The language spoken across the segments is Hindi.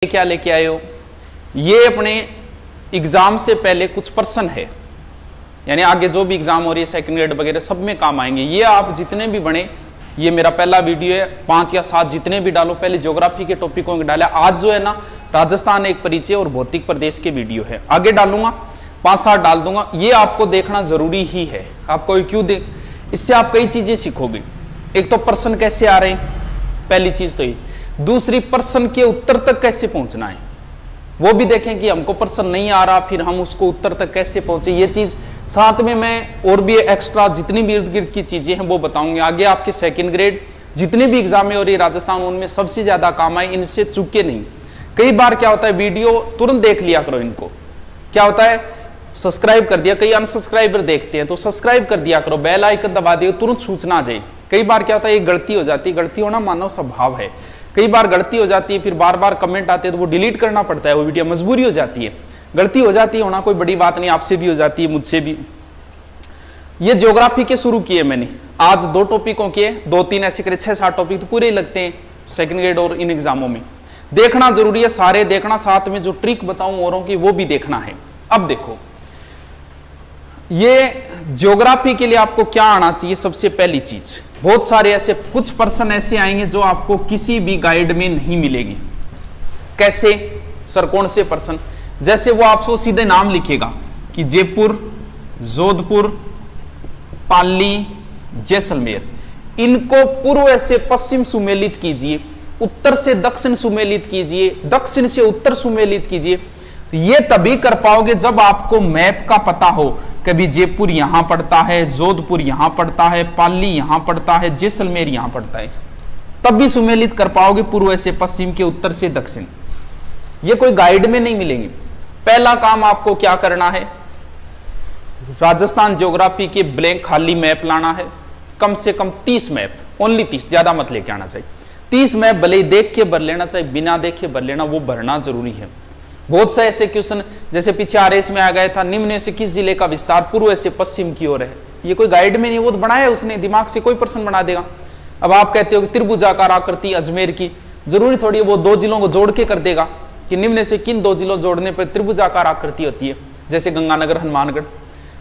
क्या लेके आए हो? ये अपने एग्जाम से पहले कुछ प्रश्न है, यानी आगे जो भी एग्जाम हो रही है सेकंड ग्रेड वगैरह सब में काम आएंगे। ये आप जितने भी बने, ये मेरा पहला वीडियो है, 5 या 7 जितने भी डालो, पहले ज्योग्राफी के टॉपिकों के डाला। आज जो है ना राजस्थान एक परिचय और भौतिक प्रदेश के वीडियो है, आगे डालूंगा 5-7 डाल दूंगा। ये आपको देखना जरूरी ही है। आपको क्यों देख, इससे आप कई चीजें सीखोगे। एक तो प्रश्न कैसे आ रहे हैं, पहली चीज तो ये। दूसरी, प्रश्न के उत्तर तक कैसे पहुंचना है वो भी देखें कि हमको प्रश्न नहीं आ रहा, फिर हम उसको उत्तर तक कैसे पहुंचे। ये चीज साथ में मैं और भी एक्स्ट्रा जितनी भी इर्द गिर्द की चीजें हैं वो बताऊंगे। आगे आपके सेकंड ग्रेड जितने भी एग्जाम में हो रही है राजस्थान, उनमें सबसे ज्यादा काम आए, इनसे चूके नहीं। कई बार क्या होता है, वीडियो तुरंत देख लिया करो। इनको क्या होता है, सब्सक्राइब कर दिया, कई अनसब्सक्राइबर देखते हैं तो सब्सक्राइब कर दिया करो, बेल आइकन दबा दिया, तुरंत सूचना आ जाए। कई बार क्या होता है, एक गलती हो जाती है, गलती होना मानव स्वभाव है, कई बार गलती हो जाती है, फिर बार बार कमेंट आते हैं तो वो डिलीट करना पड़ता है, वो वीडियो मजबूरी हो जाती है। गलती हो जाती है, होना कोई बड़ी बात नहीं, आपसे भी हो जाती है, मुझसे भी। ये ज्योग्राफी के शुरू किए मैंने, आज 2 टॉपिकों के 2-3 ऐसे करे 6-7 टॉपिक तो पूरे ही लगते हैं सेकंड ग्रेड और इन एग्जामों में। देखना जरूरी है, सारे देखना, साथ में जो ट्रिक बताऊं औरों की वो भी देखना है। अब देखो, ये ज्योग्राफी के लिए आपको क्या आना चाहिए। सबसे पहली चीज, बहुत सारे ऐसे कुछ प्रश्न ऐसे आएंगे जो आपको किसी भी गाइड में नहीं मिलेगी। कैसे सर, कौन से प्रश्न? जैसे वो आपको सीधे नाम लिखेगा कि जयपुर, जोधपुर, पाली, जैसलमेर, इनको पूर्व से पश्चिम सुमेलित कीजिए, उत्तर से दक्षिण सुमेलित कीजिए, दक्षिण से उत्तर सुमेलित कीजिए। ये तभी कर पाओगे जब आपको मैप का पता हो। कभी जयपुर यहां पड़ता है, जोधपुर यहां पड़ता है, पाली यहां पड़ता है, जैसलमेर यहां पड़ता है, तब भी सुमेलित कर पाओगे पूर्व से पश्चिम के, उत्तर से दक्षिण। ये कोई गाइड में नहीं मिलेंगे। पहला काम आपको क्या करना है, राजस्थान ज्योग्राफी के ब्लैंक खाली मैप लाना है। कम से कम 30 मैप, ओनली 30, ज्यादा मत लेके आना चाहिए। 30 मैप भले ही देख के भर लेना चाहिए, बिना देखे भर लेना, वो भरना जरूरी है। बहुत से ऐसे क्वेश्चन जैसे पीछे आरएस में आ गया था, निम्न से किस जिले का विस्तार पूर्व से पश्चिम की ओर है। ये कोई गाइड में नहीं, वो तो बनाया उसने, दिमाग से कोई प्रश्न बना देगा। अब आप कहते हो कि त्रिभुजाकार आकृति अजमेर की, जरूरी थोड़ी है वो 2 जिलों को जोड़ के कर देगा कि निम्न से किन 2 जिलों जोड़ने पर त्रिभुजाकार आकृति होती है, जैसे गंगानगर, हनुमानगढ़।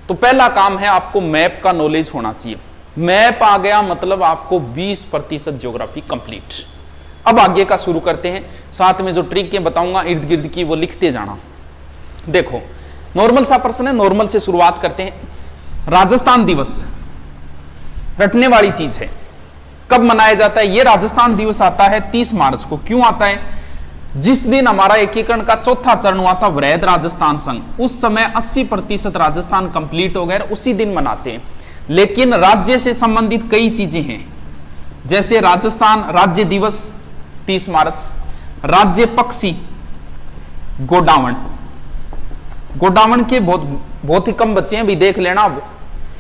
तो पहला काम है आपको मैप का नॉलेज होना चाहिए। मैप आ गया मतलब आपको 20% ज्योग्राफी कंप्लीट। अब आगे का शुरू करते हैं, साथ में जो ट्रिक के बताऊंगा इर्द गिर्द की वो लिखते जाना। देखो, नॉर्मल सा प्रश्न है, नॉर्मल से शुरुआत करते हैं। राजस्थान दिवस रटने वाली चीज है। कब मनाया जाता है? ये राजस्थान दिवस आता है 30 मार्च को। क्यों आता है? जिस दिन हमारा एकीकरण का 4था चरण हुआ था, वृहद राजस्थान संघ, उस समय 80% राजस्थान कंप्लीट हो गए, उसी दिन मनाते हैं। लेकिन राज्य से संबंधित कई चीजें हैं, जैसे राजस्थान राज्य दिवस 30 मार्च, राज्य पक्षी गोडावण। गोडावण के बहुत ही कम बच्चे हैं भी, देख लेना। अब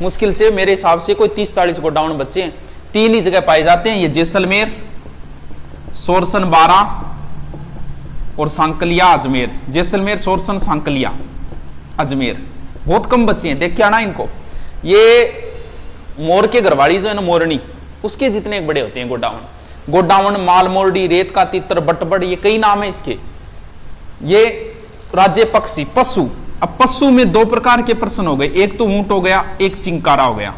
मुश्किल से मेरे हिसाब से कोई 30-40 गोडावण बच्चे हैं। 3 ही जगह पाए जाते हैं, ये जैसलमेर, सोरसन 12 और सांकलिया अजमेर। जैसलमेर, सोरसन, सांकलिया, अजमेर, बहुत कम बच्चे हैं, देख के आना इनको। ये मोर के घरवाड़ी जो है ना, मोरनी, उसके जितने बड़े होते हैं गोडावण। गोडावण, मालमोरडी, रेत का तितर, बटबड़, ये कई नाम है इसके। ये राज्य पक्षी। पशु, अब पशु में 2 प्रकार के प्रश्न हो गए, एक तो ऊंट हो गया, एक चिंकारा हो गया।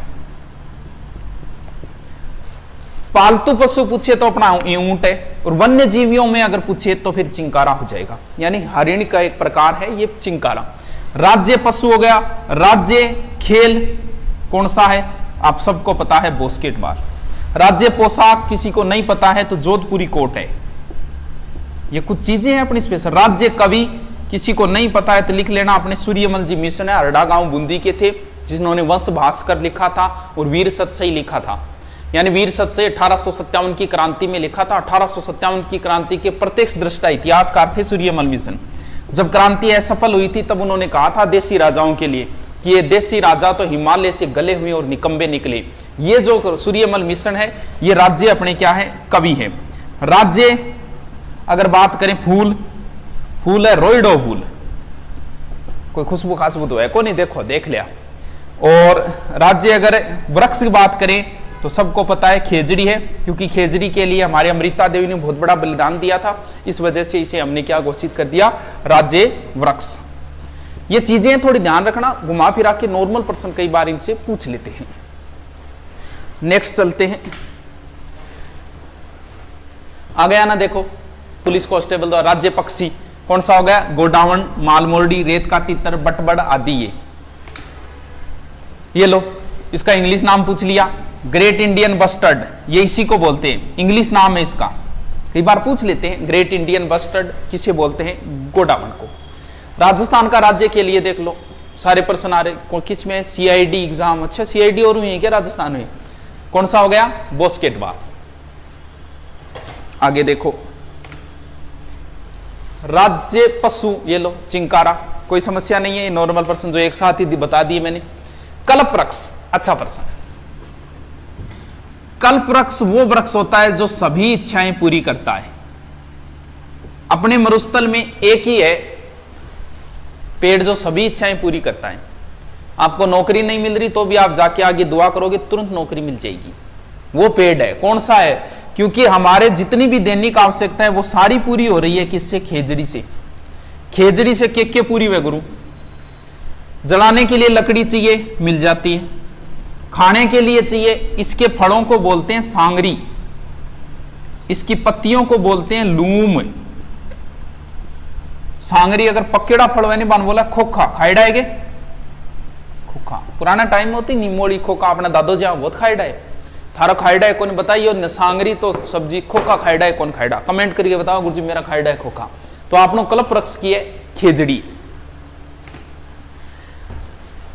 पालतू पशु पूछे तो अपना ऊंट है, और वन्य जीवियों में अगर पूछे तो फिर चिंकारा हो जाएगा, यानी हरिण का एक प्रकार है ये चिंकारा। राज्य पशु हो गया। राज्य खेल कौन सा है? आप सबको पता है, बास्केटबॉल। राज्य पोशाक किसी को नहीं पता है तो जोधपुरी कोट है। ये कुछ चीजें हैं अपनी स्पेशल। राज्य कवि किसी को नहीं पता है तो लिख लेना, अपने सूर्यमल जी मिशन है, हरडा गांव बूंदी के थे, जिन्होंने वंश भास्कर लिखा था और वीर सतसई लिखा था। यानी वीर सतसई 1857 की क्रांति में लिखा था। 1857 की क्रांति के प्रत्यक्ष दृष्टा इतिहासकार थे सूर्यमल मिशन। जब क्रांति असफल हुई थी तब उन्होंने कहा था देसी राजाओं के लिए कि ये देसी राजा तो हिमालय से गले हुए और निकम्बे निकले। ये जो सूर्यमल मिशन है, ये राज्य अपने क्या है, कवि है। राज्य अगर बात करें, फूल, फूल है रोइडो फूल, कोई खुशबू खासबू तो है को नहीं, देखो देख लिया। और राज्य अगर वृक्ष की बात करें तो सबको पता है खेजड़ी है, क्योंकि खेजड़ी के लिए हमारे अमृता देवी ने बहुत बड़ा बलिदान दिया था, इस वजह से इसे हमने क्या घोषित कर दिया, राज्य वृक्ष। ये चीजें थोड़ी ध्यान रखना, घुमा फिरा के नॉर्मल पर्सन कई बार इनसे पूछ लेते हैं। नेक्स्ट चलते हैं, आ गया ना, देखो पुलिस कांस्टेबल द्वारा राज्य पक्षी कौन सा हो गया, गोडावण, मालमोरडी, रेत का तितर, बटबड़ आदि। ये लो, इसका इंग्लिश नाम पूछ लिया, ग्रेट इंडियन बस्टर्ड, ये इसी को बोलते हैं, इंग्लिश नाम है इसका, कई बार पूछ लेते हैं। ग्रेट इंडियन बस्टर्ड किसे बोलते हैं, गोडावण को। राजस्थान का राज्य के लिए देख लो, सारे प्रश्न आ रहे, किस में, सीआईडी एग्जाम, अच्छा सीआईडी और हुई है क्या राजस्थान में, कौन सा हो गया, बास्केटबॉल। आगे देखो, राज्य पशु, ये लो चिंकारा, कोई समस्या नहीं है, नॉर्मल प्रश्न जो एक साथ ही बता दिए मैंने। कल्पवृक्ष, अच्छा प्रश्न। कल्पवृक्ष वो वृक्ष होता है जो सभी इच्छाएं पूरी करता है। अपने मरुस्थल में एक ही है पेड़ जो सभी इच्छाएं पूरी करता है। आपको नौकरी नहीं मिल रही तो भी आप जाके आगे दुआ करोगे, तुरंत नौकरी मिल जाएगी। वो पेड़ है, कौन सा है, क्योंकि हमारे जितनी भी दैनिक आवश्यकता है वो सारी पूरी हो रही है किससे, खेजड़ी से। खेजड़ी से के पूरी हुए गुरु, जलाने के लिए लकड़ी चाहिए, मिल जाती है, खाने के लिए चाहिए, इसके फलों को बोलते हैं सांगरी, इसकी पत्तियों को बोलते हैं लूम। सांगरी अगर पकेड़ा फल मैंने बन बोला, खोखा खाई डाएगे, खोखा पुराना टाइम में होती निमोड़ी खोखा, अपना दादो जी बहुत खाई डाए, थारा खाई डाए कौन बताइए, सांगरी तो सब्जी, खोखा खाई डाए कौन खाई डा, कमेंट करके बताओ गुरुजी मेरा खाई डाए खोखा। तो आपने कल्पवृक्ष की है खेजड़ी।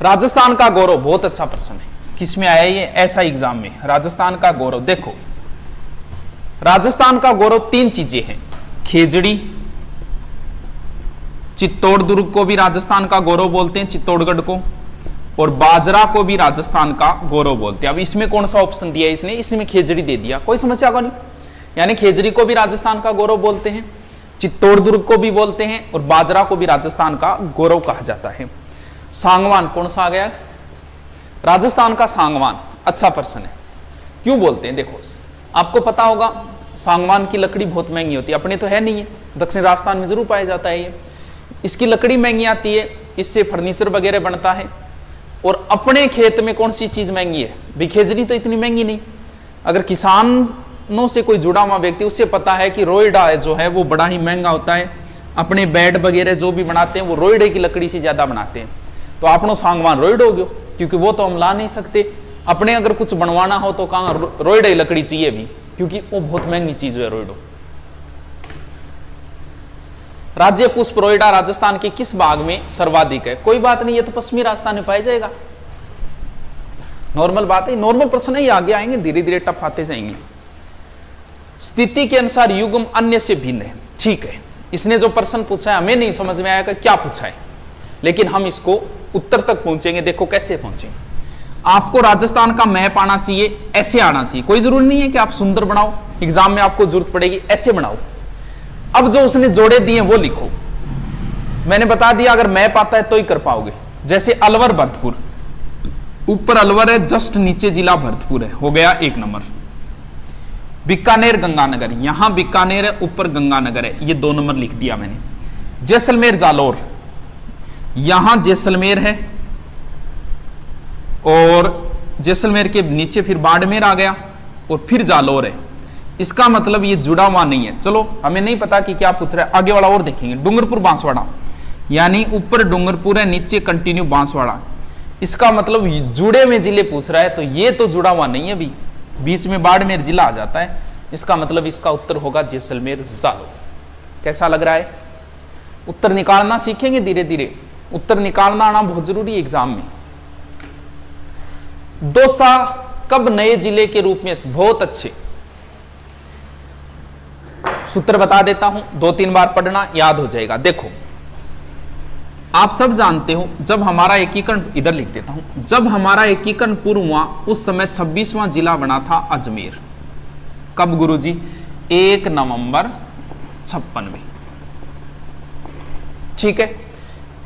राजस्थान का गौरव, बहुत अच्छा प्रश्न है, किसमें आया ये, ऐसा एग्जाम में, राजस्थान का गौरव। देखो राजस्थान का गौरव तीन चीजें हैं, खेजड़ी, चित्तौड़ दुर्ग को भी राजस्थान का गौरव बोलते हैं, चित्तौड़गढ़ को, और बाजरा को भी राजस्थान का गौरव बोलते हैं। अब इसमें कौन सा ऑप्शन दिया इसने, इसमें खेजड़ी दे दिया, कोई समस्या को नहीं, यानी खेजड़ी को भी राजस्थान का गौरव बोलते हैं, चित्तौड़ दुर्ग को भी बोलते हैं, और बाजरा को भी राजस्थान का गौरव कहा जाता है। सांगवान कौन सा आ गया, राजस्थान का सांगवान, अच्छा प्रश्न है, क्यों बोलते हैं, देखो आपको पता होगा सांगवान की लकड़ी बहुत महंगी होती है, अपने तो है नहीं है, दक्षिण राजस्थान में जरूर पाया जाता है ये, इसकी लकड़ी महंगी आती है, इससे फर्नीचर वगैरह बनता है। और अपने खेत में कौन सी चीज महंगी है, बिखेजड़ी तो इतनी महंगी नहीं। अगर किसानों से कोई जुड़ा हुआ व्यक्ति, उससे पता है कि रोइडा जो है वो बड़ा ही महंगा होता है, अपने बेड वगैरह जो भी बनाते हैं वो रोइडे की लकड़ी से ज्यादा बनाते हैं। तो आपनो सांगवान रोइड हो गयो, क्योंकि वो तो हम ला नहीं सकते, अपने अगर कुछ बनवाना हो तो कहाँ रोइडे लकड़ी चाहिए भी, क्योंकि वो बहुत महंगी चीज है रोइडो। राज्य पुष्प रोइडा राजस्थान के किस भाग में सर्वाधिक है, कोई बात नहीं, ये तो पश्चिमी राजस्थान में पाया जाएगा, नॉर्मल बात है, नॉर्मल प्रश्न है, आगे आएंगे धीरे धीरे टफ आते जाएंगे। स्थिति के अनुसार युग्म अन्य से भिन्न है, ठीक है, इसने जो प्रश्न पूछा है हमें नहीं समझ में आएगा क्या पूछा है, लेकिन हम इसको उत्तर तक पहुंचेंगे। देखो कैसे पहुंचेंगे, आपको राजस्थान का मैप आना चाहिए, ऐसे आना चाहिए, कोई जरूरी नहीं है कि आप सुंदर बनाओ, एग्जाम में आपको जरूरत पड़ेगी, ऐसे बनाओ। अब जो उसने जोड़े दिए वो लिखो, मैंने बता दिया अगर मैप आता है तो ही कर पाओगे। जैसे अलवर भरतपुर, ऊपर अलवर है, जस्ट नीचे जिला भरतपुर है, हो गया 1 नंबर। बीकानेर गंगानगर, यहां बीकानेर है, ऊपर गंगानगर है, ये 2 नंबर लिख दिया मैंने। जैसलमेर जालोर, यहां जैसलमेर है और जैसलमेर के नीचे फिर बाड़मेर आ गया और फिर जालोर है, इसका मतलब ये जुड़ा हुआ नहीं है। चलो हमें नहीं पता कि क्या पूछ रहा है, आगे वाला और देखेंगे। डूंगरपुर बांसवाड़ा, यानी ऊपर डूंगरपुर है, नीचे कंटिन्यू बांसवाड़ा, इसका मतलब जुड़े में जिले पूछ रहा है, तो ये तो जुड़ा हुआ नहीं है, भी बीच में बाड़मेर जिला आ जाता है, इसका मतलब इसका उत्तर होगा जैसलमेर जालोर। कैसा लग रहा है, उत्तर निकालना सीखेंगे धीरे धीरे, उत्तर निकालना आना बहुत जरूरी है एग्जाम में। दौसा कब नए जिले के रूप में, बहुत अच्छे, सूत्र बता देता हूं, 2-3 बार पढ़ना याद हो जाएगा। देखो आप सब जानते हो जब हमारा एकीकरण, इधर लिख देता हूं, जब हमारा एकीकरण पूर्व हुआ उस समय 26वां जिला बना था अजमेर। कब गुरुजी, 1 नवंबर 56 में, ठीक है।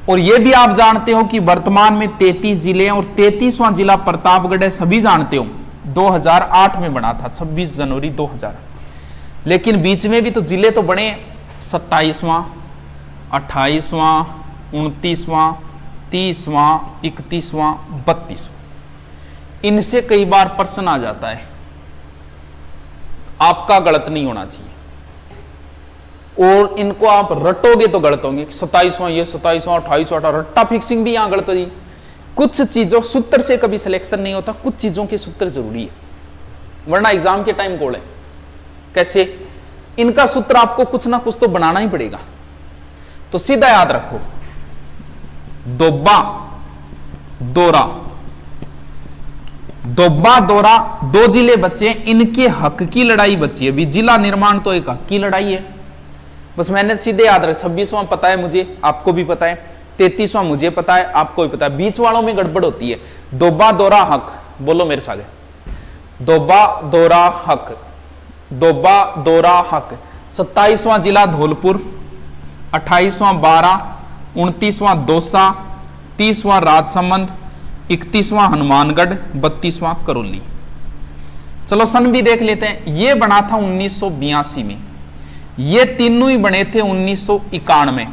और यह भी आप जानते हो कि वर्तमान में 33 जिले हैं और 33वां जिला प्रतापगढ़ है, सभी जानते हो। 2008 में बना था, 26 जनवरी 2000। लेकिन बीच में भी तो जिले तो बने 27वां, 28वां, 29वां, 30वां, 31वां, 32वां। इनसे कई बार प्रश्न आ जाता है, आपका गलत नहीं होना चाहिए, और इनको आप रटोगे तो गलत होंगे। 27वां ये, 27वां, 28वां, 18, रट्टा फिक्सिंग भी यहां गलत हो जी। कुछ चीजों सूत्र से कभी सिलेक्शन नहीं होता, कुछ चीजों के सूत्र जरूरी है, वरना एग्जाम के टाइम गोल है। कैसे? इनका सूत्र आपको कुछ ना कुछ तो बनाना ही पड़ेगा। तो सीधा याद रखो, दोब्बा दोरा, दोब्बा दोरा, दो जिले बच्चे, इनके हक की लड़ाई बची है। अभी जिला निर्माण तो एक हक की लड़ाई है, बस मैंने सीधे याद रख। 26वां पता है मुझे, आपको भी पता है, 33वां मुझे पता है, आपको भी पता है, बीच वालों में गड़बड़ होती है। दोब्बा दोरा हक, बोलो मेरे साथ, दोब्बा दोरा हक, दोब्बा दोरा हक। 27वां जिला धौलपुर, 28वां बारा, 29वां दौसा, 30वां राजसमंद, 31वां हनुमानगढ़, 32वां करौली। चलो सन भी देख लेते हैं। ये बना था 1982 में, ये तीनों ही बने थे 1991।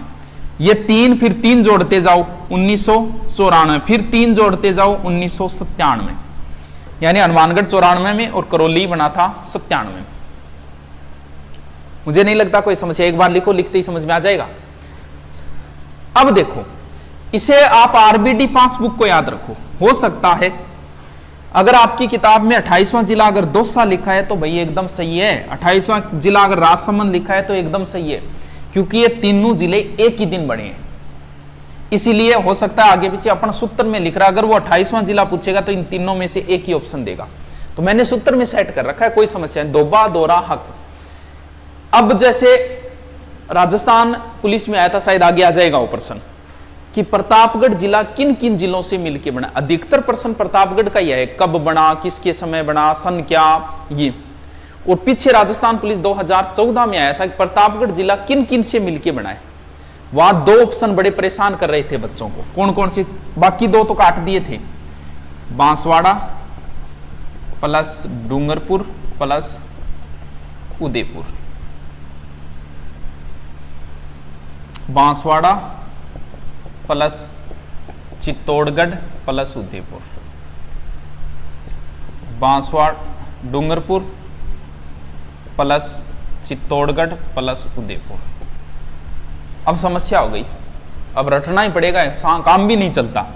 ये तीन, फिर तीन जोड़ते जाओ 1994, फिर तीन जोड़ते जाओ 1997, यानी हनुमानगढ़ 94 में और करौली बना था 97 में। मुझे नहीं लगता कोई समस्या, एक बार लिखो, लिखते ही समझ में आ जाएगा। अब देखो, इसे आप आरबीडी पासबुक को याद रखो। हो सकता है अगर आपकी किताब में 28वां जिला अगर दौसा लिखा है तो भाई एकदम सही है, 28वां जिला अगर राजसमंद लिखा है तो एकदम सही है, क्योंकि ये तीनों जिले एक ही दिन बने हैं। इसीलिए हो सकता है आगे पीछे अपन सूत्र में लिख रहा है, अगर वो 28वां जिला पूछेगा तो इन तीनों में से एक ही ऑप्शन देगा। तो मैंने सूत्र में सेट कर रखा है, कोई समस्या नहीं। दोबा दोरा हक। अब जैसे राजस्थान पुलिस में आया था, शायद आगे आ जाएगा वो प्रश्न, कि प्रतापगढ़ जिला किन किन जिलों से मिलकर बना। अधिकतर प्रश्न प्रतापगढ़ का ही है, कब बना, किसके समय बना, सन क्या, ये। और पीछे राजस्थान पुलिस 2014 में आया था कि प्रतापगढ़ जिला किन किन से मिलकर बना है। वहां दो ऑप्शन बड़े परेशान कर रहे थे बच्चों को, कौन कौन सी, बाकी दो तो काट दिए थे, Banswara plus Dungarpur plus Udaipur, Banswara plus Chittorgarh plus Udaipur, Banswara Dungarpur plus Chittorgarh plus Udaipur. अब समस्या हो गई, अब रटना ही पड़ेगा, काम भी नहीं चलता।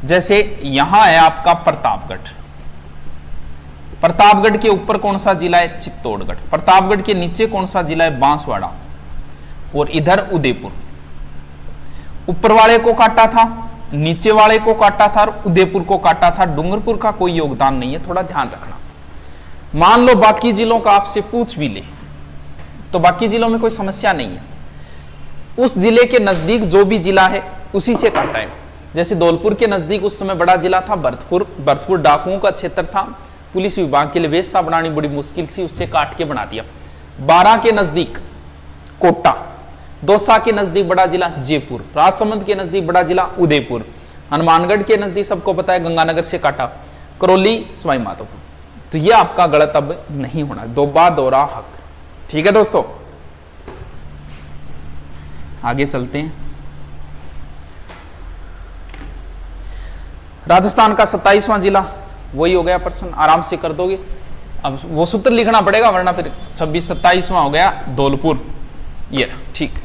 जैसे यहां है आपका प्रतापगढ़, प्रतापगढ़ के ऊपर कौन सा जिला है, चित्तौड़गढ़। प्रतापगढ़ के नीचे कौन सा जिला है, बांसवाड़ा, और इधर उदयपुर। ऊपर वाले को काटा था, नीचे वाले को काटा था, और उदयपुर को काटा था। डूंगरपुर का कोई योगदान नहीं है, थोड़ा ध्यान रखना। मान लो बाकी जिलों का आपसे पूछ भी ले तो बाकी जिलों में कोई समस्या नहीं है, उस जिले के नजदीक जो भी जिला है उसी से काटा है। जैसे धौलपुर के नजदीक उस समय बड़ा जिला था भरतपुर, भरतपुर डाकुओं का क्षेत्र था, पुलिस विभाग के लिए व्यवस्था बनानी बड़ी मुश्किल थी, उससे काट के बना दिया। 12 के नजदीक कोटा, दौसा के नजदीक बड़ा जिला जयपुर, राजसमंद के नजदीक बड़ा जिला उदयपुर, हनुमानगढ़ के नजदीक सबको पता है गंगानगर से काटा, करौली सवाई माधोपुर। तो ये आपका गलत अब नहीं होना, दोबा दोरा हक। ठीक है दोस्तों, आगे चलते हैं। राजस्थान का 27वां जिला वही हो गया प्रश्न, आराम से कर दोगे। अब वो सूत्र लिखना पड़ेगा वरना फिर 26 27वां हो गया धौलपुर, ये ठीक।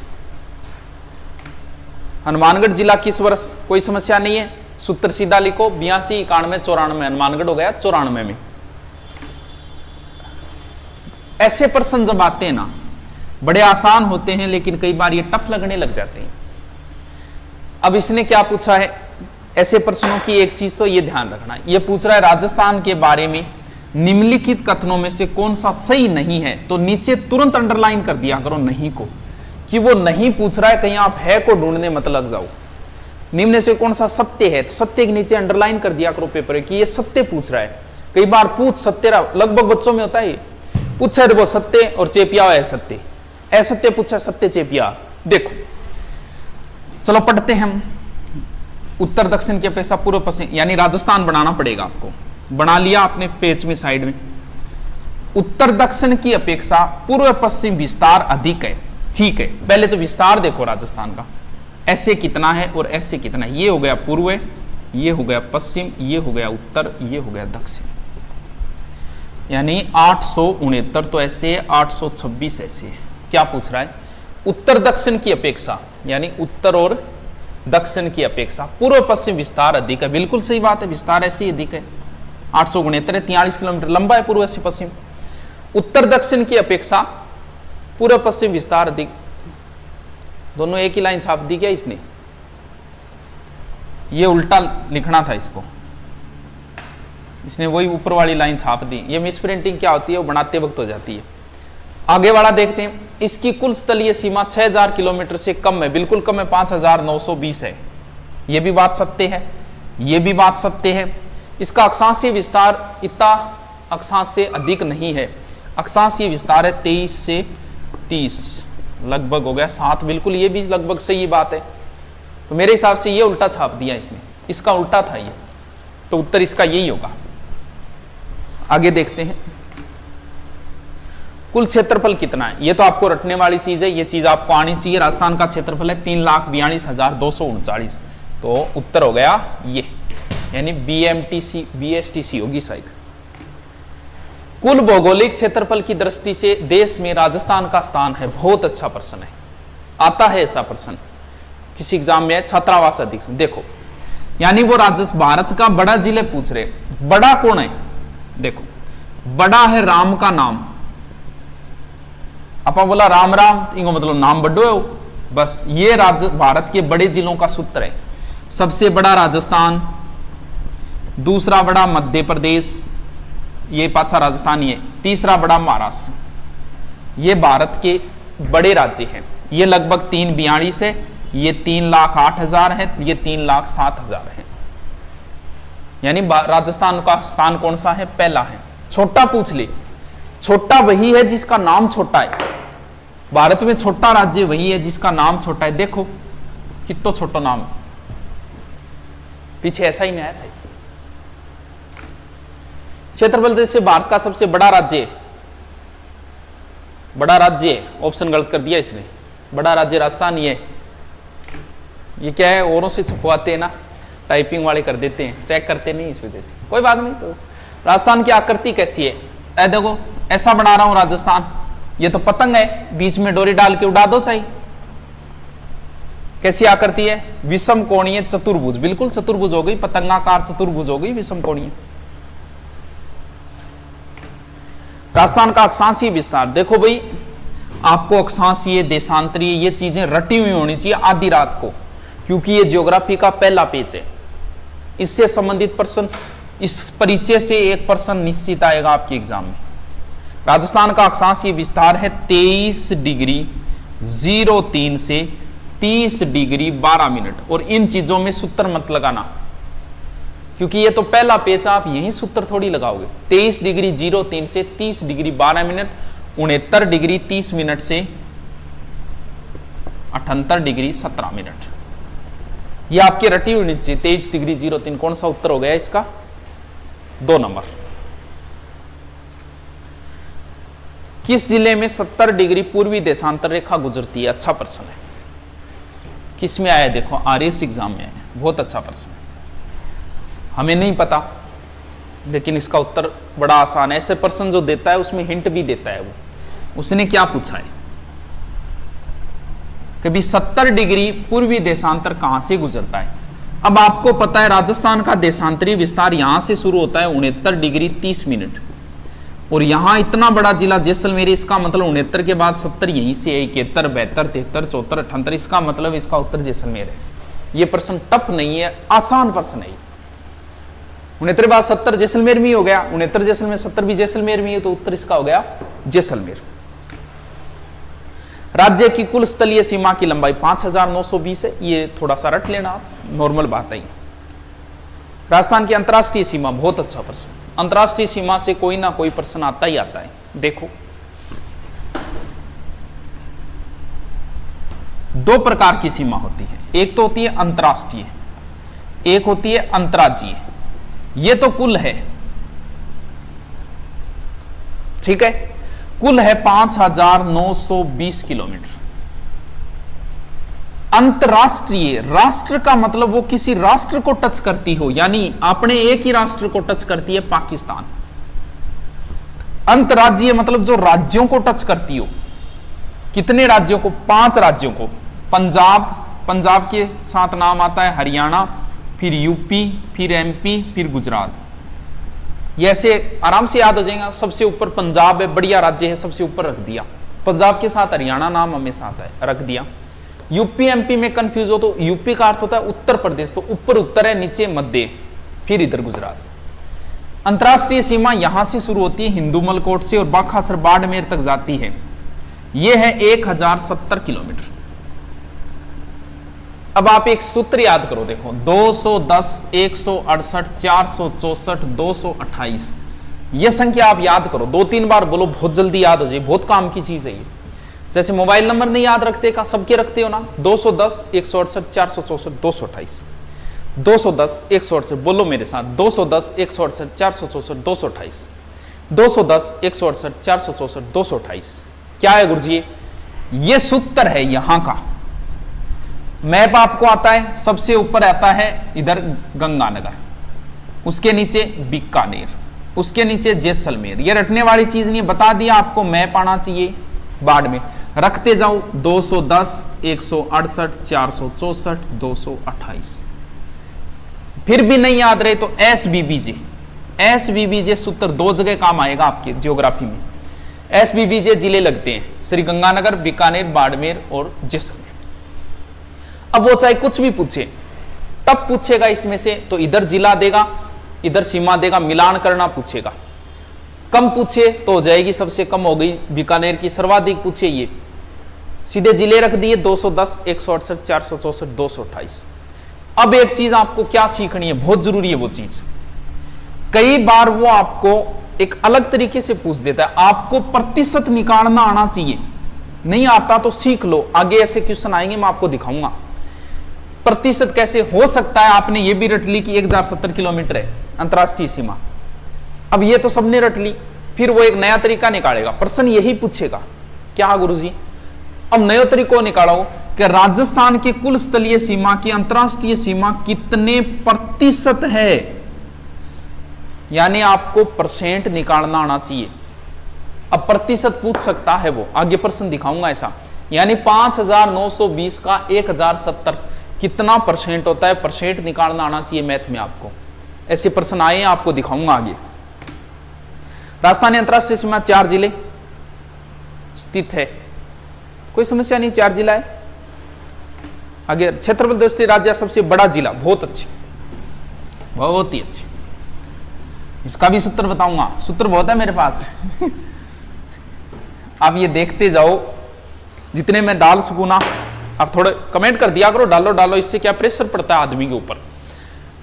हनुमानगढ़ जिला किस वर्ष, कोई समस्या नहीं है, सूत्र सीधा लिखो 82 91 94, हनुमानगढ़ हो गया 94 में। ऐसे प्रश्न जब आते हैं ना बड़े आसान होते हैं, लेकिन कई बार ये टफ लगने लग जाते हैं। अब इसने क्या पूछा है, ऐसे प्रश्नों की एक चीज तो ये ध्यान रखना, ये पूछ रहा है राजस्थान के बारे में निम्नलिखित कथनों में से कौन सा सही नहीं है, तो नीचे तुरंत अंडरलाइन कर दिया करो नहीं को, कि वो नहीं पूछ रहा है, कहीं आप है को ढूंढने मत लग जाओ। निम्न से कौन सा सत्य है, तो सत्य के नीचे अंडरलाइन कर दिया करो पेपर कि ये सत्य पूछ रहा है। कई बार पूछ सत्य रहा, लगभग बच्चों में होता है, पूछा है वो सत्य और चेपिया है सत्य, असत्य पूछा सत्य चेपिया। देखो चलो पढ़ते हैं हम। उत्तर दक्षिण की अपेक्षा पूर्व पश्चिम, यानी राजस्थान बनाना पड़ेगा आपको। बना लिया आपने पेज में साइड में। उत्तर दक्षिण की अपेक्षा पूर्व पश्चिम विस्तार अधिक है। ठीक है, पहले तो विस्तार देखो राजस्थान का, ऐसे कितना है और ऐसे कितना है। ये हो गया पूर्व, ये हो गया पश्चिम, ये हो गया उत्तर, ये हो गया दक्षिण, यानी 869 तो ऐसे है, 826 ऐसे है। क्या पूछ रहा है? उत्तर दक्षिण की अपेक्षा, यानी उत्तर और दक्षिण की अपेक्षा पूर्व पश्चिम विस्तार अधिक है। बिल्कुल सही बात है, विस्तार ऐसे ही अधिक है। 869 है, 43 किलोमीटर लंबा है पूर्व से पश्चिम। उत्तर दक्षिण की अपेक्षा पूर्व पश्चिम विस्तार अधिक। दोनों एक ही लाइन छाप दी क्या इसने? ये उल्टा लिखना था इसको, इसने वही ऊपर वाली लाइन छाप दी। ये मिस प्रिंटिंग क्या होती है, वो बनाते वक्त हो जाती है। आगे वाला देखते हैं। इसकी कुल स्थलीय सीमा 6000 किलोमीटर से कम है, बिल्कुल कम है, 5920 है। ये भी बात सत्य है, ये भी बात सत्य है। इसका अक्षांशीय विस्तार इतना अक्षांश से अधिक नहीं है। अक्षांशीय विस्तार है 23 से 30, लगभग हो गया 7, बिल्कुल ये भी लगभग सही बात है। तो मेरे हिसाब से ये उल्टा छाप दिया इसने, इसका उल्टा था ये, तो उत्तर इसका यही होगा। आगे देखते हैं। कुल क्षेत्रफल कितना है, ये तो आपको रटने वाली चीज है, ये चीज आपको आनी चाहिए। राजस्थान का क्षेत्रफल है 3,42,239, तो उत्तर हो गया ये, यानी BSTC होगी शायद। कुल भौगोलिक क्षेत्रफल की दृष्टि से देश में राजस्थान का स्थान है। बहुत अच्छा प्रश्न है, आता है ऐसा प्रश्न किसी एग्जाम में, छात्रावास अधीक्षक। देखो, यानी वो भारत का बड़ा जिले पूछ रहे। बड़ा कौन है? देखो, बड़ा है राम का नाम। अपा बोला राम राम, इनको मतलब नाम बड़ो है वो, बस ये भारत के बड़े जिलों का सूत्र है। सबसे बड़ा राजस्थान, दूसरा बड़ा मध्य प्रदेश, ये पाछा राजस्थान ही है, तीसरा बड़ा महाराष्ट्र। ये भारत के बड़े राज्य हैं। ये लगभग 342 है, ये 3,08,000 है, ये 3,07,000 है। यानी राजस्थान का स्थान कौन सा है? पहला है। छोटा पूछ ले, छोटा वही है जिसका नाम छोटा है। भारत में छोटा राज्य वही है जिसका नाम छोटा है। देखो कितना छोटा नाम है, पीछे ऐसा ही में आया था। क्षेत्रफल से भारत का सबसे बड़ा राज्य, बड़ा राज्य, ऑप्शन गलत कर दिया इसने। बड़ा राज्य राजस्थान ही है। ये क्या है, औरों से छपवाते हैं ना, टाइपिंग वाले कर देते हैं, चेक करते नहीं, इस वजह से कोई बात नहीं। तो राजस्थान की आकृति कैसी है? ऐ देखो, ऐसा बना रहा हूं राजस्थान। ये तो पतंग है, बीच में डोरी डाल के उड़ा दो चाहिए। कैसी आकृति है? विषम कोणीय चतुर्भुज, बिल्कुल चतुर्भुज हो गई, पतंगाकार चतुर्भुज हो गई, विषम कोणीय। राजस्थान का अक्षांशीय विस्तार देखो भाई, आपको अक्षांशीय, देशांतरीय, ये चीजें रटी हुई होनी चाहिए आधी रात को, क्योंकि ये ज्योग्राफी का पहला पेज है। इससे संबंधित प्रश्न, इस परिचय से एक प्रश्न निश्चित आएगा आपके एग्जाम में। राजस्थान का अक्षांशीय विस्तार है 23°03 से 30°12। और इन चीजों में सूत्र मत लगाना, क्योंकि ये तो पहला पेज, आप यही सूत्र थोड़ी लगाओगे। 23°03 से 30°12, 69°30 से 78°17। ये आपकी रटी हुई नीचे 23°03। कौन सा उत्तर हो गया इसका? 2 नंबर। किस जिले में 70° पूर्वी देशांतर रेखा गुजरती है? अच्छा प्रश्न है। किस में आया? देखो, आरएस एग्जाम में आया। बहुत अच्छा प्रश्न है, हमें नहीं पता, लेकिन इसका उत्तर बड़ा आसान है। ऐसे प्रश्न जो देता है उसमें हिंट भी देता है। वो उसने क्या पूछा है कि 70° पूर्वी देशांतर कहां से गुजरता है? अब आपको पता है राजस्थान का देशांतरीय विस्तार यहां से शुरू होता है 69°30, और यहां इतना बड़ा जिला जैसलमेर, इसका मतलब 69 के बाद 70 यहीं से है, 71, 72, 73, 74, 78, इसका मतलब इसका उत्तर जैसलमेर है। यह प्रश्न टफ नहीं है, आसान प्रश्न है। 69 बाद 70 जैसलमेर में ही हो गया, 69 जैसलमेर, 70 भी जैसलमेर में ही, तो उत्तर इसका हो गया जैसलमेर। राज्य की कुल स्थलीय सीमा की लंबाई 5920 है। ये थोड़ा सा रट लेना, नॉर्मल बात है। राजस्थान की अंतरराष्ट्रीय सीमा, बहुत अच्छा प्रश्न। अंतरराष्ट्रीय सीमा से कोई ना कोई प्रश्न आता ही आता है। देखो, 2 प्रकार की सीमा होती है। एक तो होती है अंतरराष्ट्रीय, एक होती है अंतर्राज्यीय। ये तो कुल है, ठीक है, कुल है 5,920 किलोमीटर। अंतरराष्ट्रीय, राष्ट्र का मतलब वो किसी राष्ट्र को टच करती हो, यानी अपने एक ही राष्ट्र को टच करती है, पाकिस्तान। अंतरराज्यीय मतलब जो राज्यों को टच करती हो। कितने राज्यों को? 5 राज्यों को। पंजाब, पंजाब के साथ नाम आता है हरियाणा, फिर यूपी, फिर एमपी, फिर गुजरात। ये ऐसे आराम से याद हो जाएगा। सबसे ऊपर पंजाब है, बढ़िया राज्य है, सबसे ऊपर रख दिया। पंजाब के साथ हरियाणा नाम हमेशा आता है, रख दिया। यूपी एमपी में कंफ्यूज हो तो यूपी का अर्थ होता है उत्तर प्रदेश, तो ऊपर उत्तर है, नीचे मध्य, फिर इधर गुजरात। अंतरराष्ट्रीय सीमा यहां से शुरू होती है हिंदूमल कोट से और बाखासर बाड़मेर तक जाती है। यह है 1070 किलोमीटर। अब आप एक सूत्र याद करो, देखो 210, 168, 464, 228, यह संख्या आप याद करो, 2-3 बार बोलो, बहुत जल्दी याद हो जाए, बहुत काम की चीज है ये। जैसे मोबाइल नंबर नहीं याद रखते का, सबके रखते हो ना, 210, 168, 464, 228, 210, 168, बोलो मेरे साथ, 210, 168, 464, 228, 210, 168, 464, 228। क्या है गुरुजी? ये सूत्र है यहां का। मैप आपको आता है, सबसे ऊपर आता है इधर गंगानगर, उसके नीचे बीकानेर, उसके नीचे जैसलमेर। ये रटने वाली चीज नहीं, बता दिया आपको, मैप आना चाहिए बाड़मेर, रखते जाओ 210, 168, 464, 228। फिर भी नहीं याद रहे तो SBBJ, SBBJ सूत्र 2 जगह काम आएगा आपके ज्योग्राफी में। SBBJ जिले लगते हैं, श्री गंगानगर, बीकानेर, बाड़मेर और जैसलमेर। अब वो चाहे कुछ भी पूछे, तब पूछेगा इसमें से तो इधर जिला देगा, इधर सीमा देगा, मिलान करना पूछेगा। कम पूछे तो हो जाएगी, सबसे कम हो गई बीकानेर की, सर्वाधिक पूछे ये, सीधे जिले रख दिए 210, 168, 464, 228। अब एक चीज आपको क्या सीखनी है, बहुत जरूरी है वो चीज। कई बार वो आपको एक अलग तरीके से पूछ देता है, आपको प्रतिशत निकालना आना चाहिए। नहीं आता तो सीख लो, आगे ऐसे क्वेश्चन आएंगे, मैं आपको दिखाऊंगा प्रतिशत कैसे हो सकता है। आपने ये भी रट ली कि 1070 किलोमीटर है अंतरराष्ट्रीय सीमा, अब ये तो सबने रट ली, फिर वो एक नया तरीका निकालेगा, प्रश्न यही पूछेगा, क्या गुरुजी? अब नया तरीका निकालो कि राजस्थान के कुल स्थलीय सीमा की अंतरराष्ट्रीय सीमा कितने प्रतिशत है, यानी आपको परसेंट निकालना आना चाहिए। अब प्रतिशत पूछ सकता है वो, आगे प्रश्न दिखाऊंगा ऐसा। यानी 5,920 का 1,070 कितना परसेंट होता है, परसेंट निकालना आना चाहिए मैथ में आपको। ऐसे प्रश्न आए हैं, आपको दिखाऊंगा आगे। राजस्थानी अंतरराष्ट्रीय सीमा 4 जिले स्थित है, कोई समस्या नहीं, 4 जिला है। आगे क्षेत्रफल दृष्टि राज्य सबसे बड़ा जिला, बहुत अच्छी, बहुत ही अच्छी। इसका भी सूत्र बताऊंगा, सूत्र बहुत है मेरे पास आप ये देखते जाओ, जितने मैं डाल सकूं ना। आप थोड़े कमेंट कर दिया करो, डालो डालो, इससे क्या प्रेशर पड़ता है आदमी के ऊपर।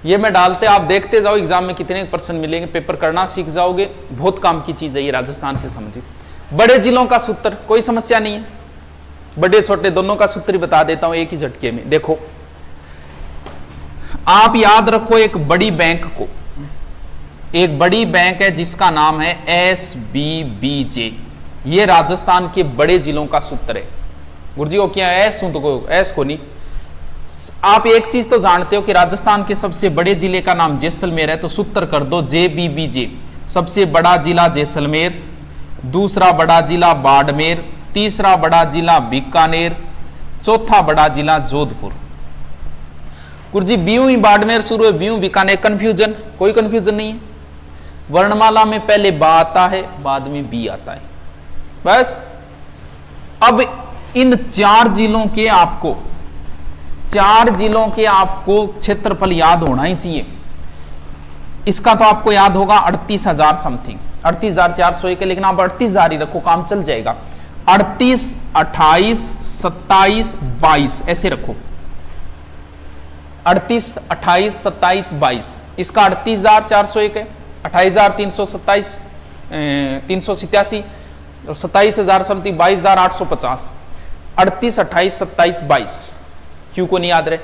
ये मैं डालते, आप देखते जाओ, एग्जाम में कितने % मिलेंगे, पेपर करना सीख जाओगे, बहुत काम की चीज है ये राजस्थान से संबंधित। बड़े जिलों का सूत्र कोई समस्या नहीं है, बड़े छोटे दोनों का सूत्र बता देता हूं एक ही झटके में। देखो आप याद रखो, एक बड़ी बैंक को, एक बड़ी बैंक है जिसका नाम है SBBJ, ये राजस्थान के बड़े जिलों का सूत्र है। गुरुजी को क्या है, एस को नहीं। आप एक चीज तो जानते हो कि राजस्थान के सबसे बड़े जिले का नाम जैसलमेर है, तो सूत्र कर दो JBBJ। सबसे बड़ा जिला जैसलमेर, दूसरा बड़ा जिला बाड़मेर, तीसरा बड़ा जिला बीकानेर, चौथा बड़ा जिला जोधपुर। गुरुजी बीयू ही बाड़मेर शुरू है, बीयू बीकानेर, कंफ्यूजन? कोई कंफ्यूजन नहीं है। वर्णमाला में पहले बा आता है, बाद में बी आता है, बस। अब इन 4 जिलों के आपको क्षेत्रफल याद होना ही चाहिए। इसका तो आपको याद होगा 38,000 समथिंग, 38,401 है, लेकिन आप 38,000 ही रखो, काम चल जाएगा। 38, 28, 27, 22 ऐसे रखो, 38, 28, 27, 22। इसका 38,401 है, 28,327, 387, 27,000 समथिंग, 22,850, 38, 28, 27, 22। क्यों को नहीं याद रहे?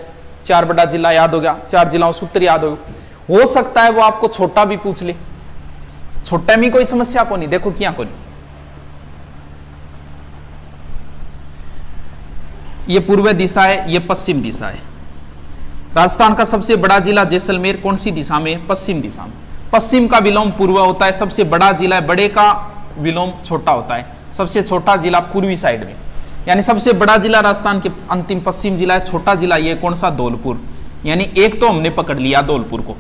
4 बड़ा जिला याद हो गया, 4 जिलाओं सूत्र याद हो सकता है वो आपको छोटा भी पूछ ले, छोटा में कोई समस्या को नहीं। देखो क्या को नहीं, ये पूर्व दिशा है, ये पश्चिम दिशा है। राजस्थान का सबसे बड़ा जिला जैसलमेर कौन सी दिशा में है? पश्चिम दिशा में। पश्चिम का विलोम पूर्व होता है, सबसे बड़ा जिला है, बड़े का विलोम छोटा होता है, सबसे छोटा जिला पूर्वी साइड में। यानी सबसे बड़ा जिला राजस्थान के अंतिम पश्चिम जिला है, छोटा जिला ये कौन सा? धौलपुर। यानी एक तो हमने पकड़ लिया धौलपुर को।